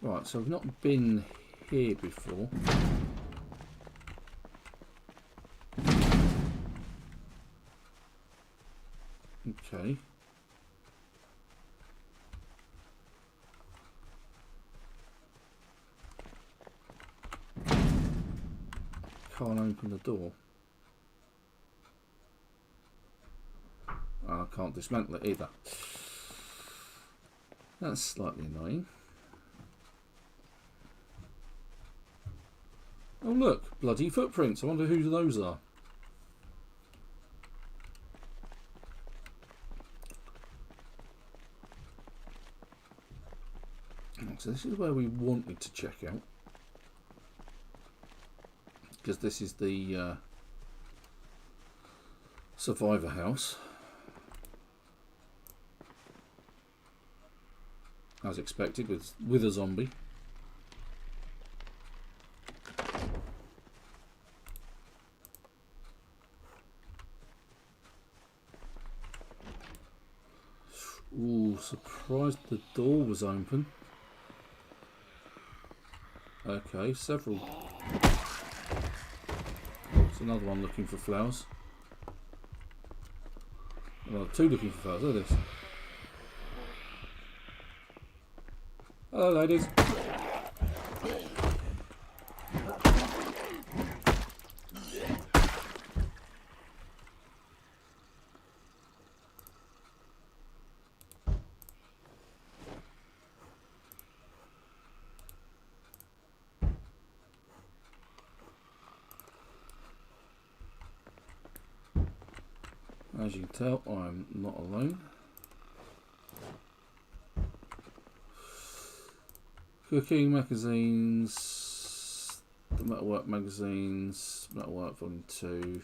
[SPEAKER 1] Right, so I've not been here before. Okay. Can't open the door. I can't dismantle it either. That's slightly annoying. Oh look, bloody footprints. I wonder who those are. So this is where we wanted to check out. Because this is the survivor house. As expected, with a zombie. Ooh, surprised the door was open. Okay, several It's another one looking for flowers. Well, two looking for flowers. Look at this. Hello, ladies. As you can tell, I'm not alone. Cooking magazines, the Metalwork magazines, Metalwork Volume 2.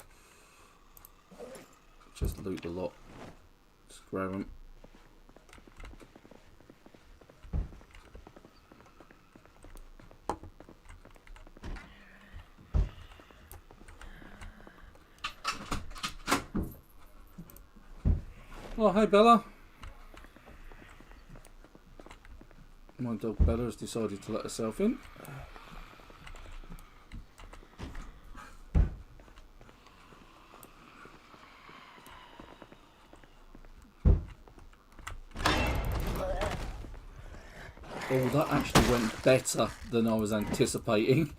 [SPEAKER 1] Just loot the lot. Just grab them. Oh, hey Bella. My dog Bella has decided to let herself in. Oh, that actually went better than I was anticipating.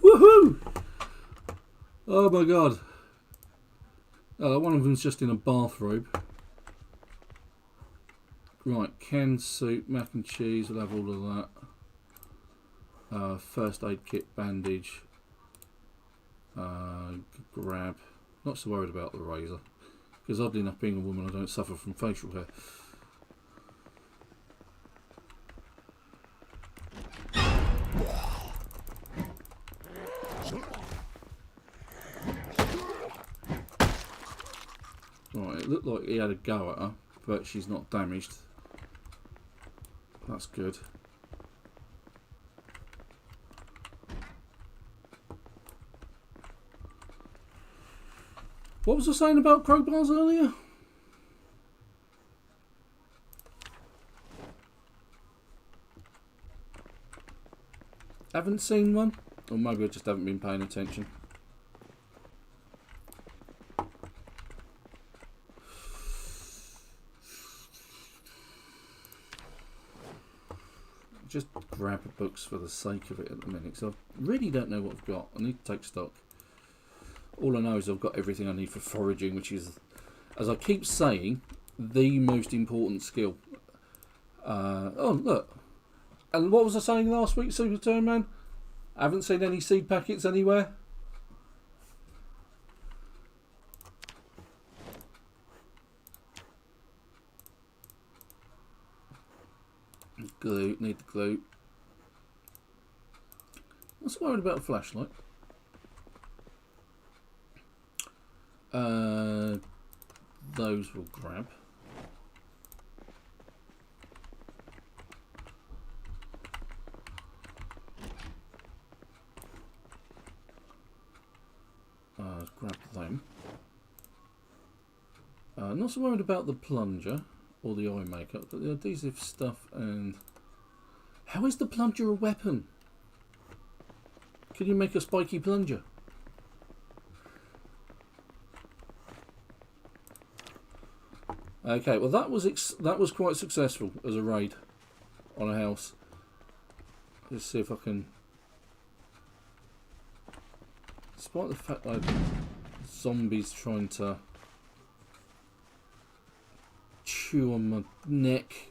[SPEAKER 1] Woohoo! Oh my god. One of them's just in a bathrobe. Right, canned soup, mac and cheese, we'll have all of that. First aid kit, bandage. Grab. Not so worried about the razor. Because oddly enough, being a woman, I don't suffer from facial hair. Right, it looked like he had a go at her, but she's not damaged. That's good. What was I saying about crowbars earlier? Haven't seen one? Or maybe I just haven't been paying attention. Just grab books for the sake of it at the minute, because I really don't know what I've got. I need to take stock. All I know is I've got everything I need for foraging, which is, as I keep saying, the most important skill. Oh, look. And what was I saying last week, Super Turn Man? I haven't seen any seed packets anywhere. Glue, need the glue. I'm not worried about a flashlight. Those will grab. Grab them. Not so worried about the plunger or the eye makeup, but the adhesive stuff. And how is the plunger a weapon? Can you make a spiky plunger? Okay, well that was quite successful as a raid on a house. Let's see if I can. Despite the fact that zombies trying to chew on my neck.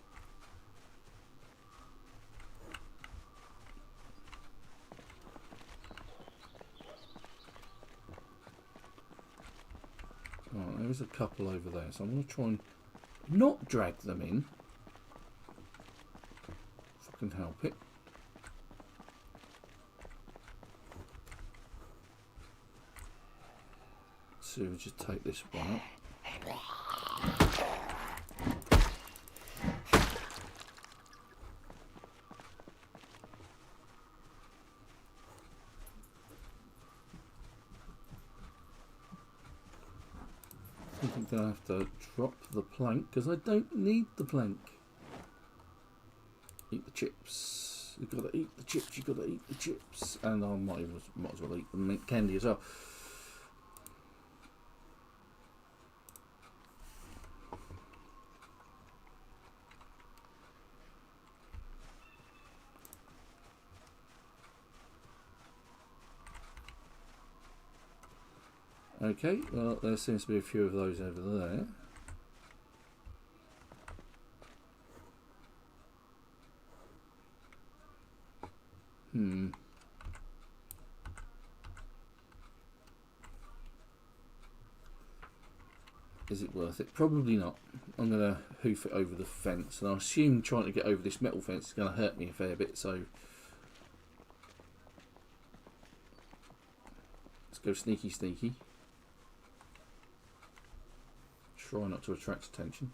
[SPEAKER 1] Right, there is a couple over there, so I'm going to try and not drag them in, if I can help it. So we'll just take this one up. I think I have to drop the plank because I don't need the plank. Eat the chips. You gotta eat the chips. You gotta eat the chips. And I might as well eat the mint candy as well. Okay, well, there seems to be a few of those over there. Is it worth it? Probably not. I'm going to hoof it over the fence, and I assume trying to get over this metal fence is going to hurt me a fair bit, so let's go sneaky sneaky. Try not to attract attention.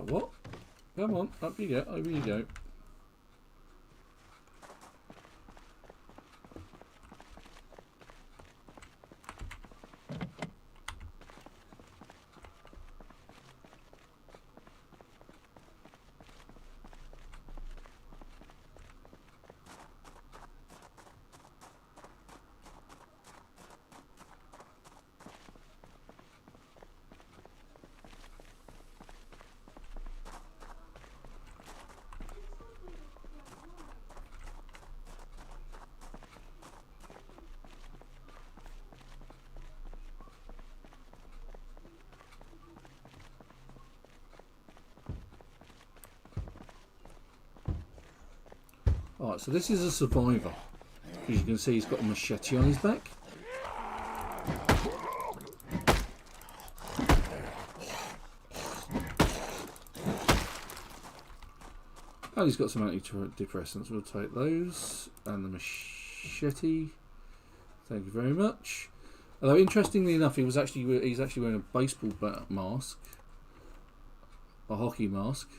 [SPEAKER 1] What? Come on, up you go, over you go. Alright, so this is a survivor. As you can see, he's got a machete on his back. And he's got some antidepressants. We'll take those. And the machete. Thank you very much. Although, interestingly enough, he's actually wearing a baseball bat mask. A hockey mask.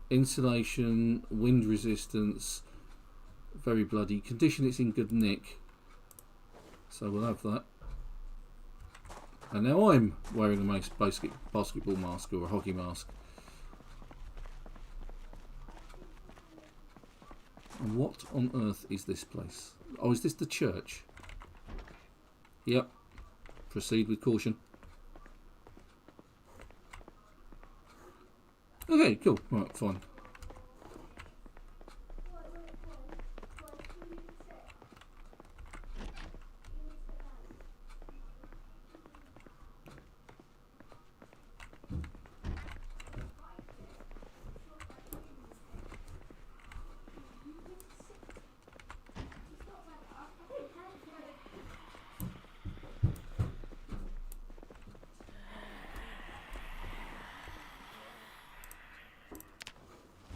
[SPEAKER 1] Insulation, wind resistance, very bloody. Condition it's in good nick. So we'll have that. And now I'm wearing a basketball mask or a hockey mask. And what on earth is this place? Oh, is this the church? Yep. Proceed with caution. Okay, cool. Right, fine.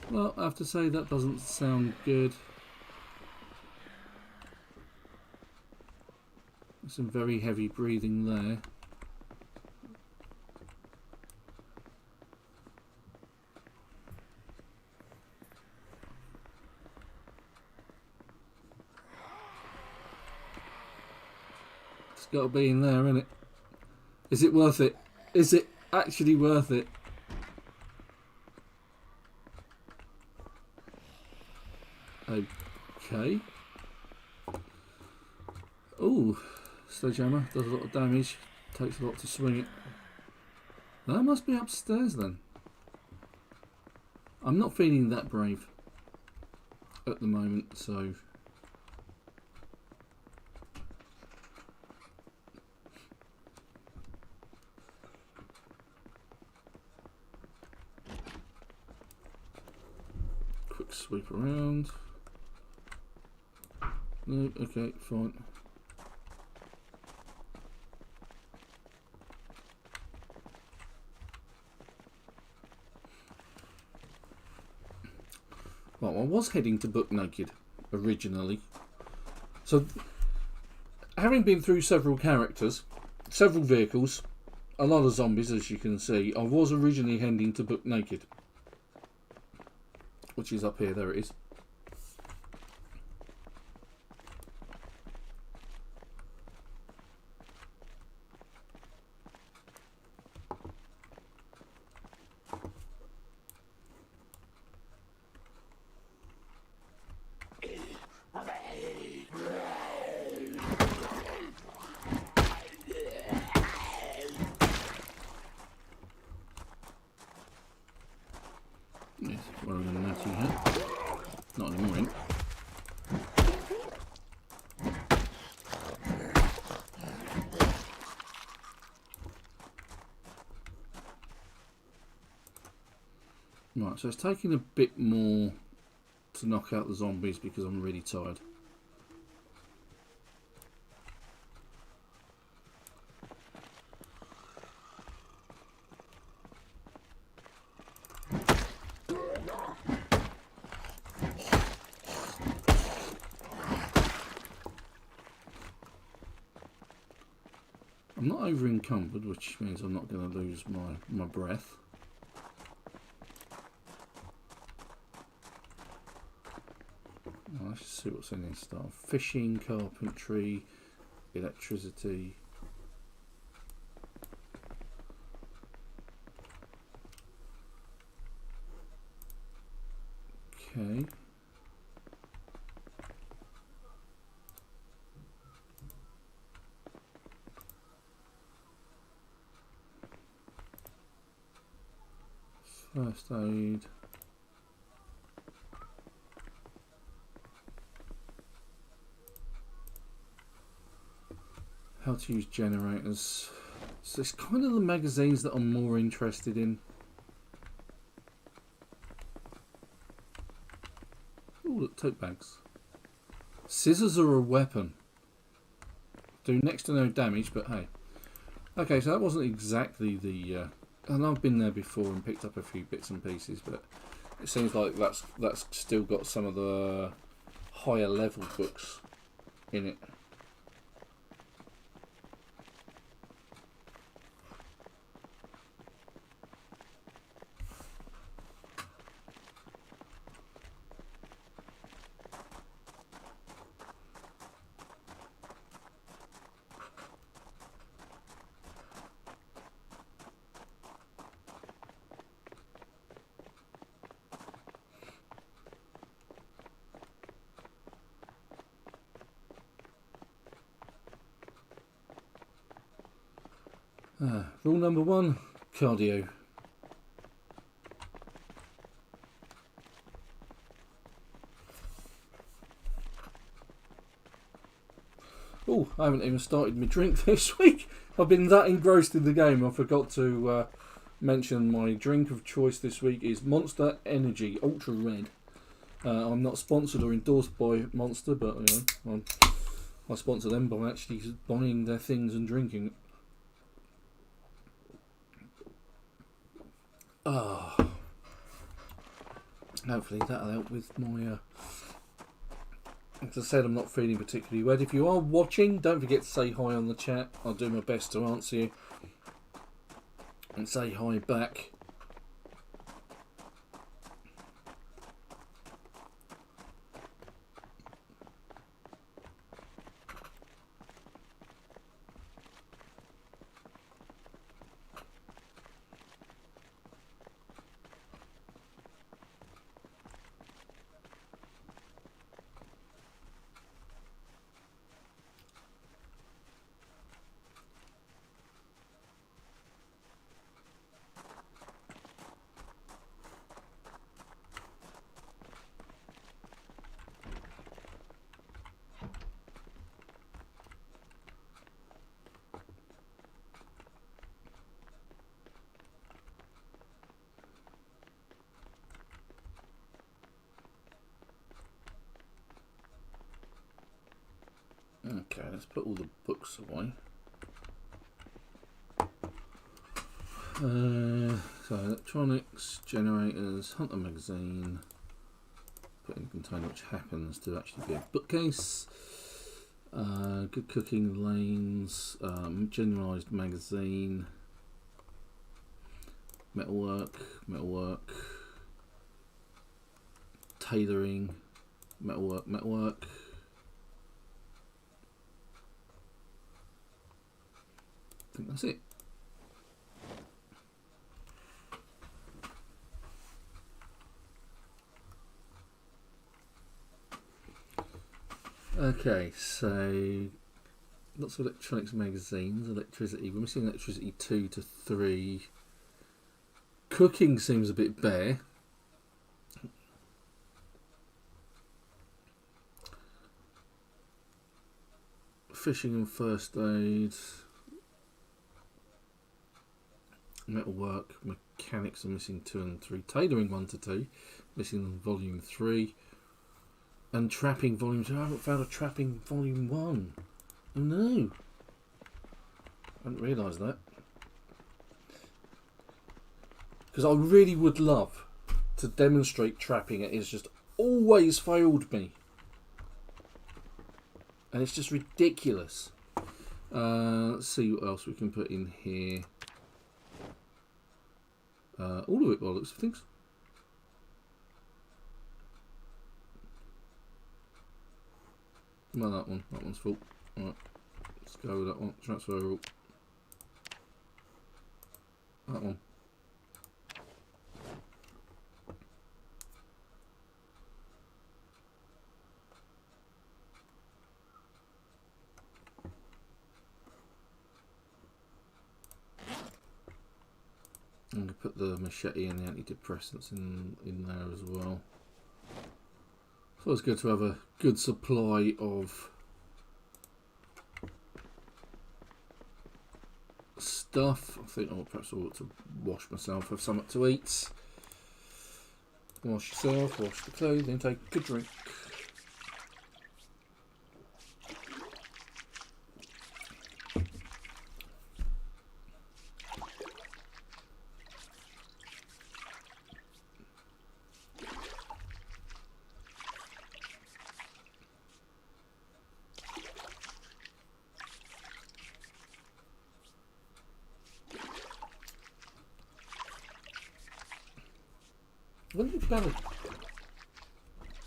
[SPEAKER 1] Well, I have to say that doesn't sound good. Some very heavy breathing there. It's got to be in there, isn't it? Is it worth it? Is it actually worth it? Okay. Ooh, sledgehammer does a lot of damage. Takes a lot to swing it. That must be upstairs then. I'm not feeling that brave at the moment, so quick sweep around. No, okay, fine. Well, I was heading to Buck Naked originally. So, having been through several characters, several vehicles, a lot of zombies, as you can see, I was originally heading to Buck Naked. Which is up here, there it is. Yes, wearing a natty hat. Not anymore, ain't. Right, so it's taking a bit more to knock out the zombies because I'm really tired. I'm not over encumbered, which means I'm not going to lose my breath. Let's see what's in this stuff. Fishing, carpentry, electricity. Okay. First aid. How to use generators. So it's kind of the magazines that I'm more interested in. Oh, look, tote bags. Scissors are a weapon. Do next to no damage, but hey. Okay, so that wasn't exactly the... and I've been there before and picked up a few bits and pieces, but it seems like that's still got some of the higher level books in it. Rule number 1, cardio. Oh, I haven't even started my drink this week. I've been that engrossed in the game, I forgot to mention my drink of choice this week is Monster Energy Ultra Red. I'm not sponsored or endorsed by Monster, but you know, I sponsor them by actually buying their things and drinking it. Hopefully that'll help with my as I said, I'm not feeling particularly well. If you are watching, don't forget to say hi on the chat. I'll do my best to answer you and say hi back. Okay, let's put all the books away. So electronics, generators, hunter magazine. put in a container which happens to actually be a bookcase. Good cooking lanes, generalised magazine, metalwork, tailoring, metalwork. I think that's it. Okay, so lots of electronics magazines, electricity. We're missing electricity 2 to 3. Cooking seems a bit bare. Fishing and first aid. Metalwork, mechanics are missing 2 and 3. Tailoring 1 to 2, missing volume 3. And trapping volume 2. I haven't found a trapping volume 1. Oh no. I hadn't realised that. Because I really would love to demonstrate trapping. It has just always failed me. And it's just ridiculous. Let's see what else we can put in here. All of it by the looks of things. No, that one's full. Alright, let's go with that one. Transfer all. That one. I'm going to put the machete and the antidepressants in there as well. So it's good to have a good supply of stuff. I think perhaps I ought to wash myself, have something to eat. Wash yourself, wash the clothing, take a good drink. When did Bella...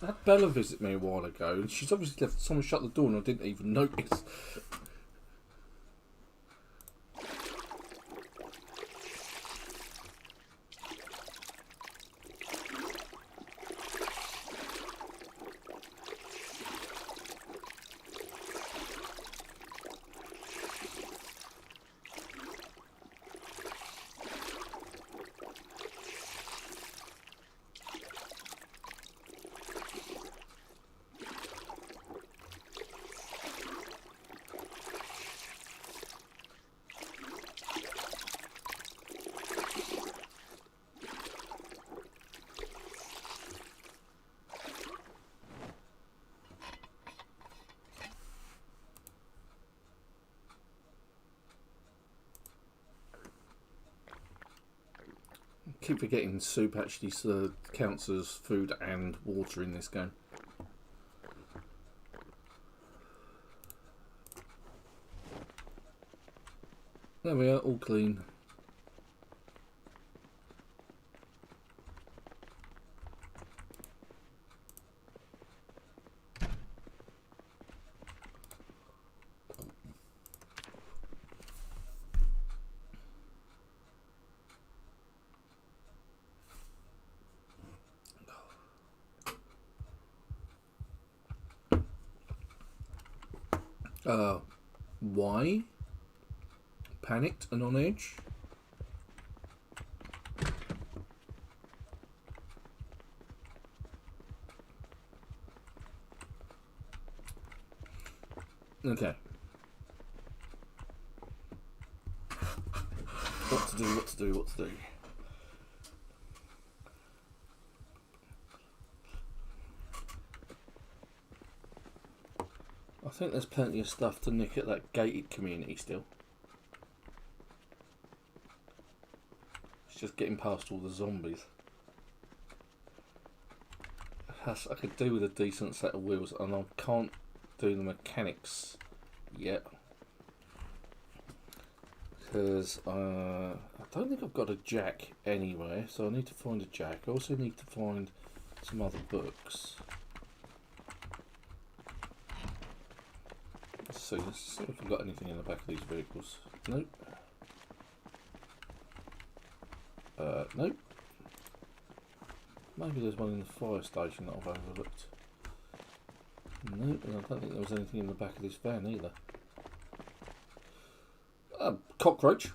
[SPEAKER 1] I had Bella visit me a while ago, and she's obviously left someone shut the door and I didn't even notice. I keep forgetting soup actually counts as food and water in this game. There we are, all clean. Why? Panicked and on edge? Okay. What to do. I think there's plenty of stuff to nick at that gated community still. It's just getting past all the zombies. I could do with a decent set of wheels, and I can't do the mechanics yet. Because I don't think I've got a jack anywhere, so I need to find a jack. I also need to find some other books. Let's see if I've got anything in the back of these vehicles. Nope. Nope. Maybe there's one in the fire station that I've overlooked. Nope, and I don't think there was anything in the back of this van either. Cockroach.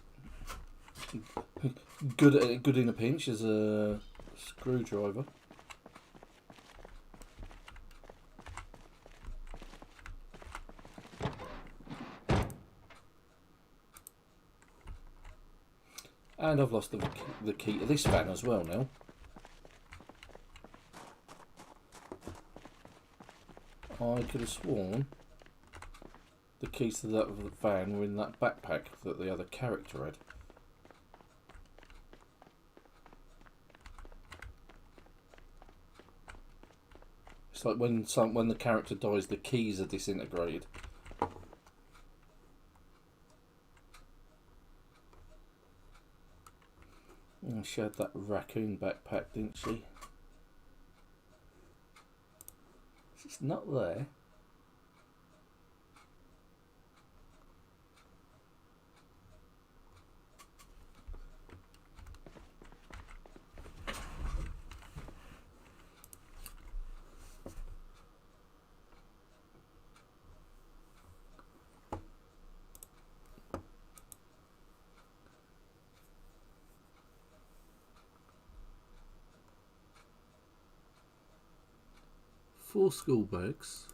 [SPEAKER 1] Good in a pinch as a screwdriver. And I've lost the key to this van as well now. I could have sworn the keys to that van were in that backpack that the other character had. It's like when the character dies, the keys are disintegrated. She had that raccoon backpack, didn't she? It's not there. Four school bags.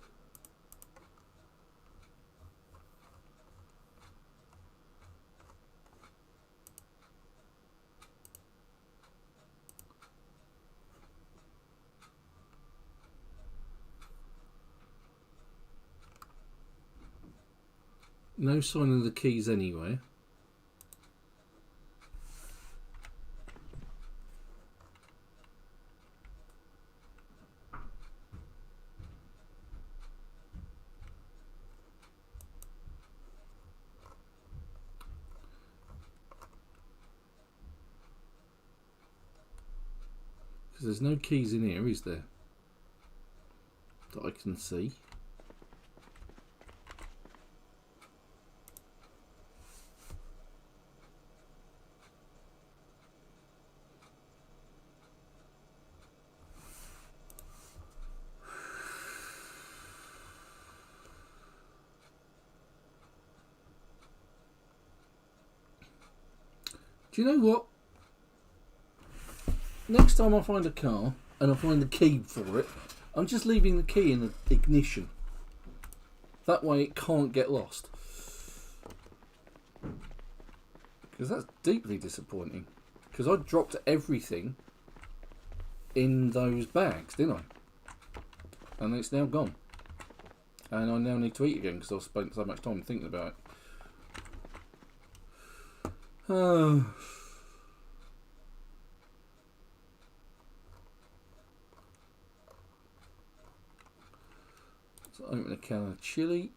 [SPEAKER 1] No sign of the keys anywhere. There's no keys in here, is there? That I can see. Do you know what? Next time I find a car and I find the key for it, I'm just leaving the key in the ignition. That way it can't get lost. Because that's deeply disappointing. Because I dropped everything in those bags, didn't I? And it's now gone. And I now need to eat again because I've spent so much time thinking about it. Oh. So open a can of chili.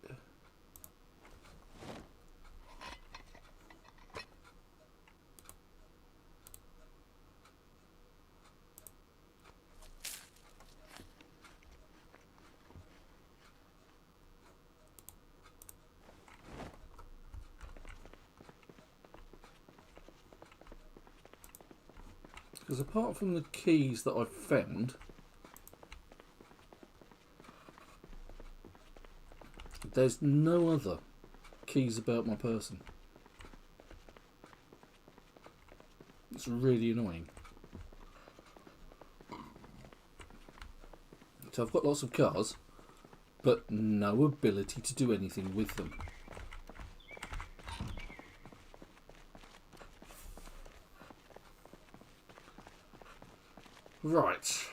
[SPEAKER 1] Because apart from the keys that I've found, there's no other keys about my person. It's really annoying. So I've got lots of cars, but no ability to do anything with them. Right.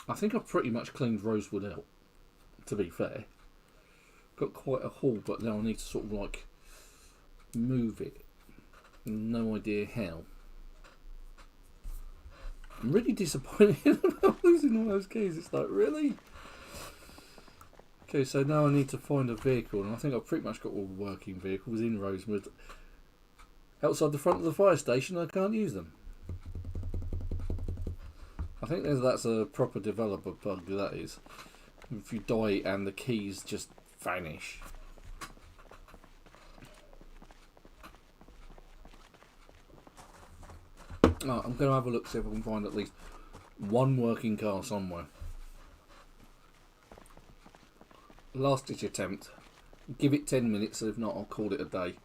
[SPEAKER 1] I think I've pretty much cleaned Rosewood out, to be fair. Got quite a haul, but now I need to sort of like move it. No idea how. I'm really disappointed about losing all those keys. It's like, really? Okay, so now I need to find a vehicle, and I think I've pretty much got all the working vehicles in Rosewood. Outside the front of the fire station, I can't use them. I think that's a proper developer bug, that is. If you die and the keys just vanish. Oh, I'm going to have a look, see if I can find at least one working car somewhere. Last ditch attempt. Give it 10 minutes, if not I'll call it a day.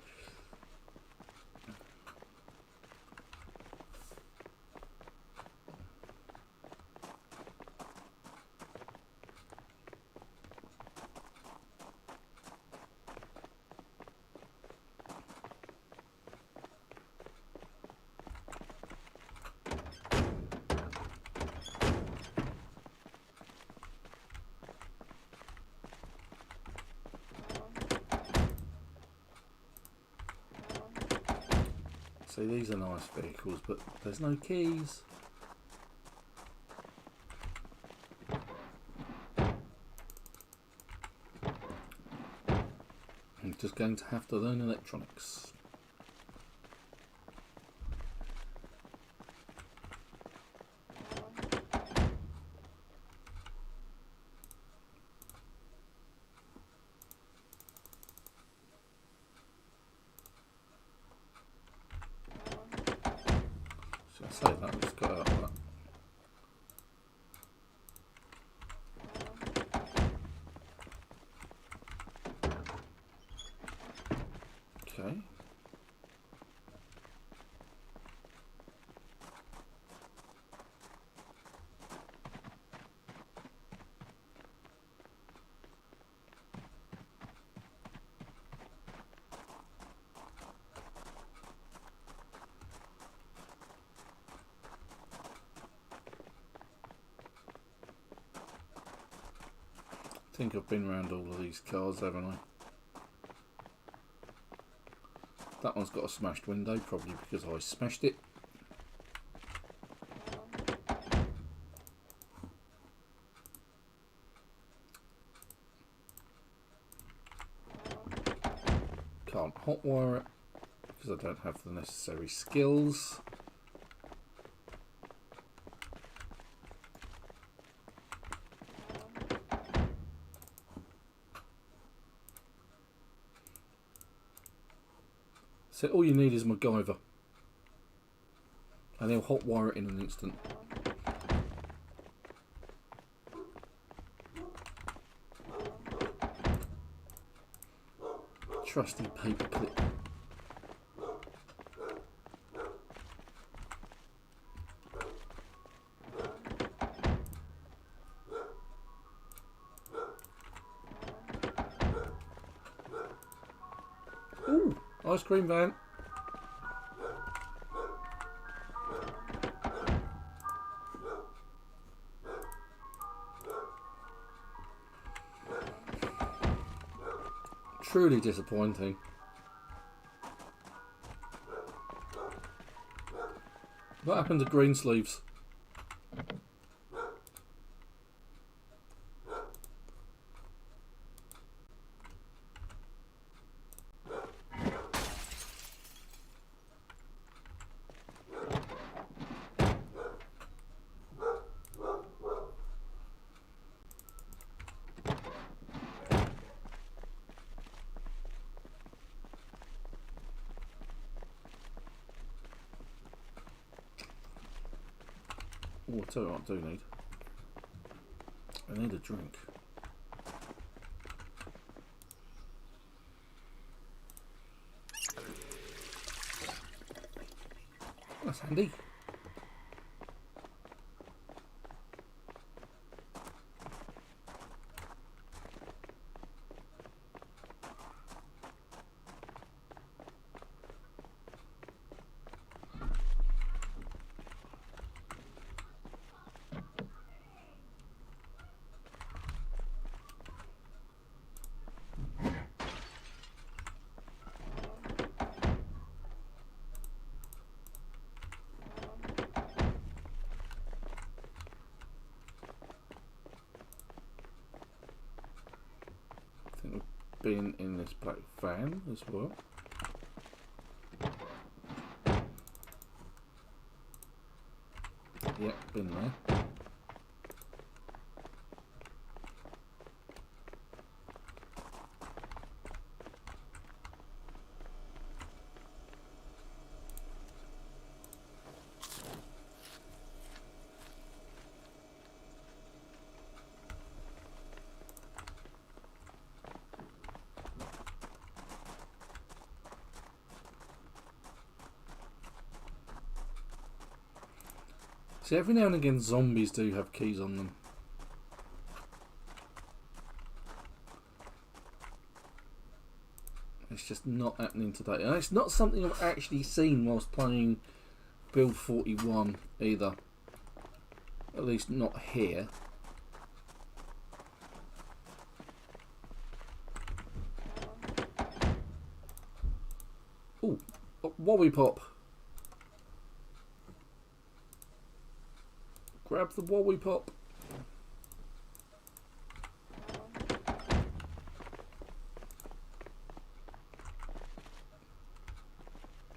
[SPEAKER 1] See, these are nice vehicles, but there's no keys. I'm just going to have to learn electronics. Should I say that? Let's go out of that. Okay. I think I've been around all of these cars, haven't I? That one's got a smashed window, probably because I smashed it. Can't hotwire it because I don't have the necessary skills. So all you need is MacGyver, and he'll hotwire it in an instant. Trusty paperclip. Ooh, ice cream van. Truly disappointing. What happened to green sleeves? Oh, I'll tell you what I do need. I need a drink. That's handy. been in this black van as well. Yep, been there. See, every now and again zombies do have keys on them. It's just not happening today. And it's not something I've actually seen whilst playing Build 41 either. At least not here. Ooh, Wobby Pop. Grab the Wobby Pop.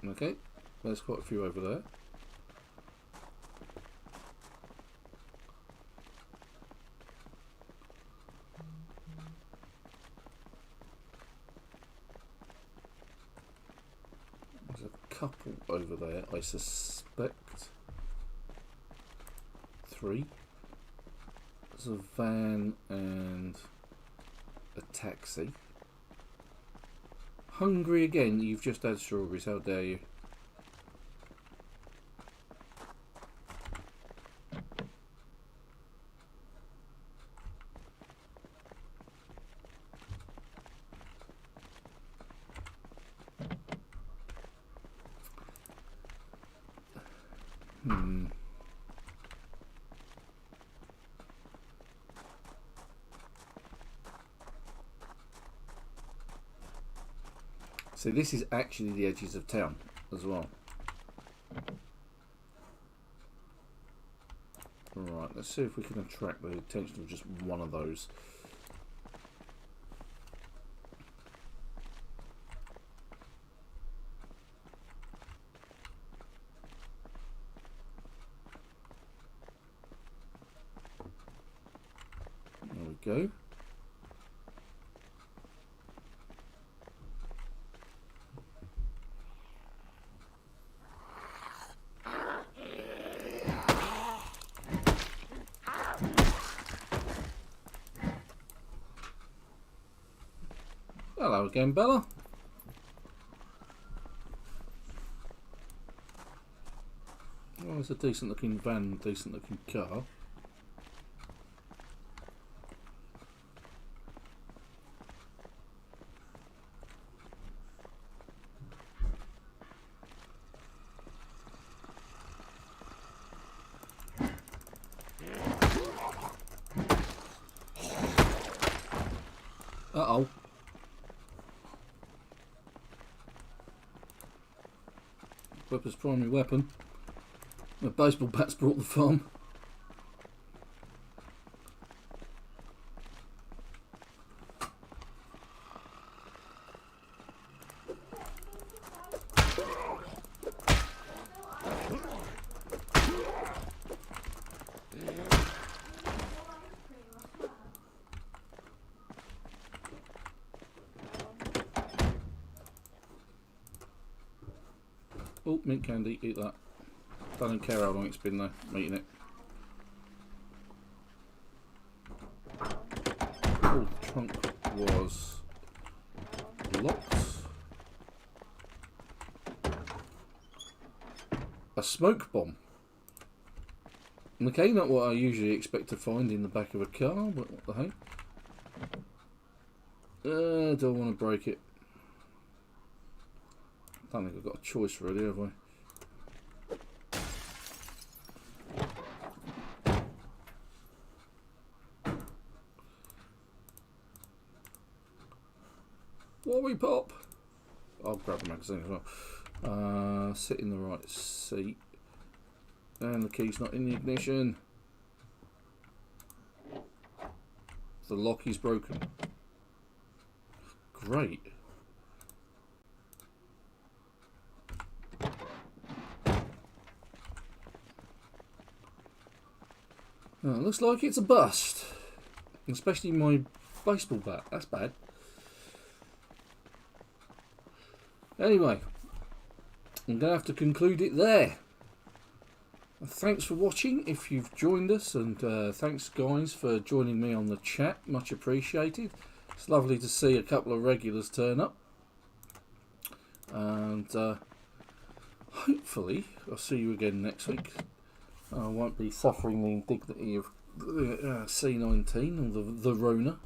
[SPEAKER 1] Okay, there's quite a few over there. There's a couple over there, I suspect. 3. There's a van and a taxi. Hungry again? You've just had strawberries, how dare you? So this is actually the edges of town as well. Right, let's see if we can attract the attention of just one of those. There we go. Hello again, Bella. Well, it's a decent looking van, decent looking car. Uh-oh. Whipper's primary weapon. The baseball bat's brought the farm. Oh, mint candy, eat that. Don't care how long it's been there, I'm eating it. Oh, the trunk was locked. A smoke bomb. Okay, not what I usually expect to find in the back of a car, but what the heck. Do I want to break it? I don't think I've got a choice really, have I? Wobby Pop! I'll grab the magazine as well. Sit in the right seat. And the key's not in the ignition. The lock is broken. great. Oh, it looks like it's a bust. Especially my baseball bat. That's bad. Anyway, I'm going to have to conclude it there. Thanks for watching if you've joined us, and thanks guys for joining me on the chat. Much appreciated. It's lovely to see a couple of regulars turn up. And hopefully I'll see you again next week. I won't be suffering the indignity of C19 or the Rona.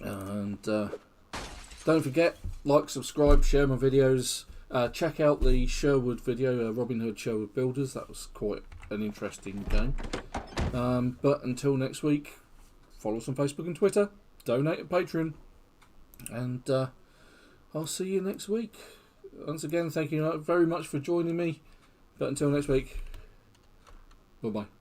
[SPEAKER 1] And don't forget, like, subscribe, share my videos. Check out the Sherwood video, Robin Hood Sherwood Builders. That was quite an interesting game. But until next week, follow us on Facebook and Twitter. Donate at Patreon. And I'll see you next week. Once again, thank you very much for joining me. But until next week, bye-bye.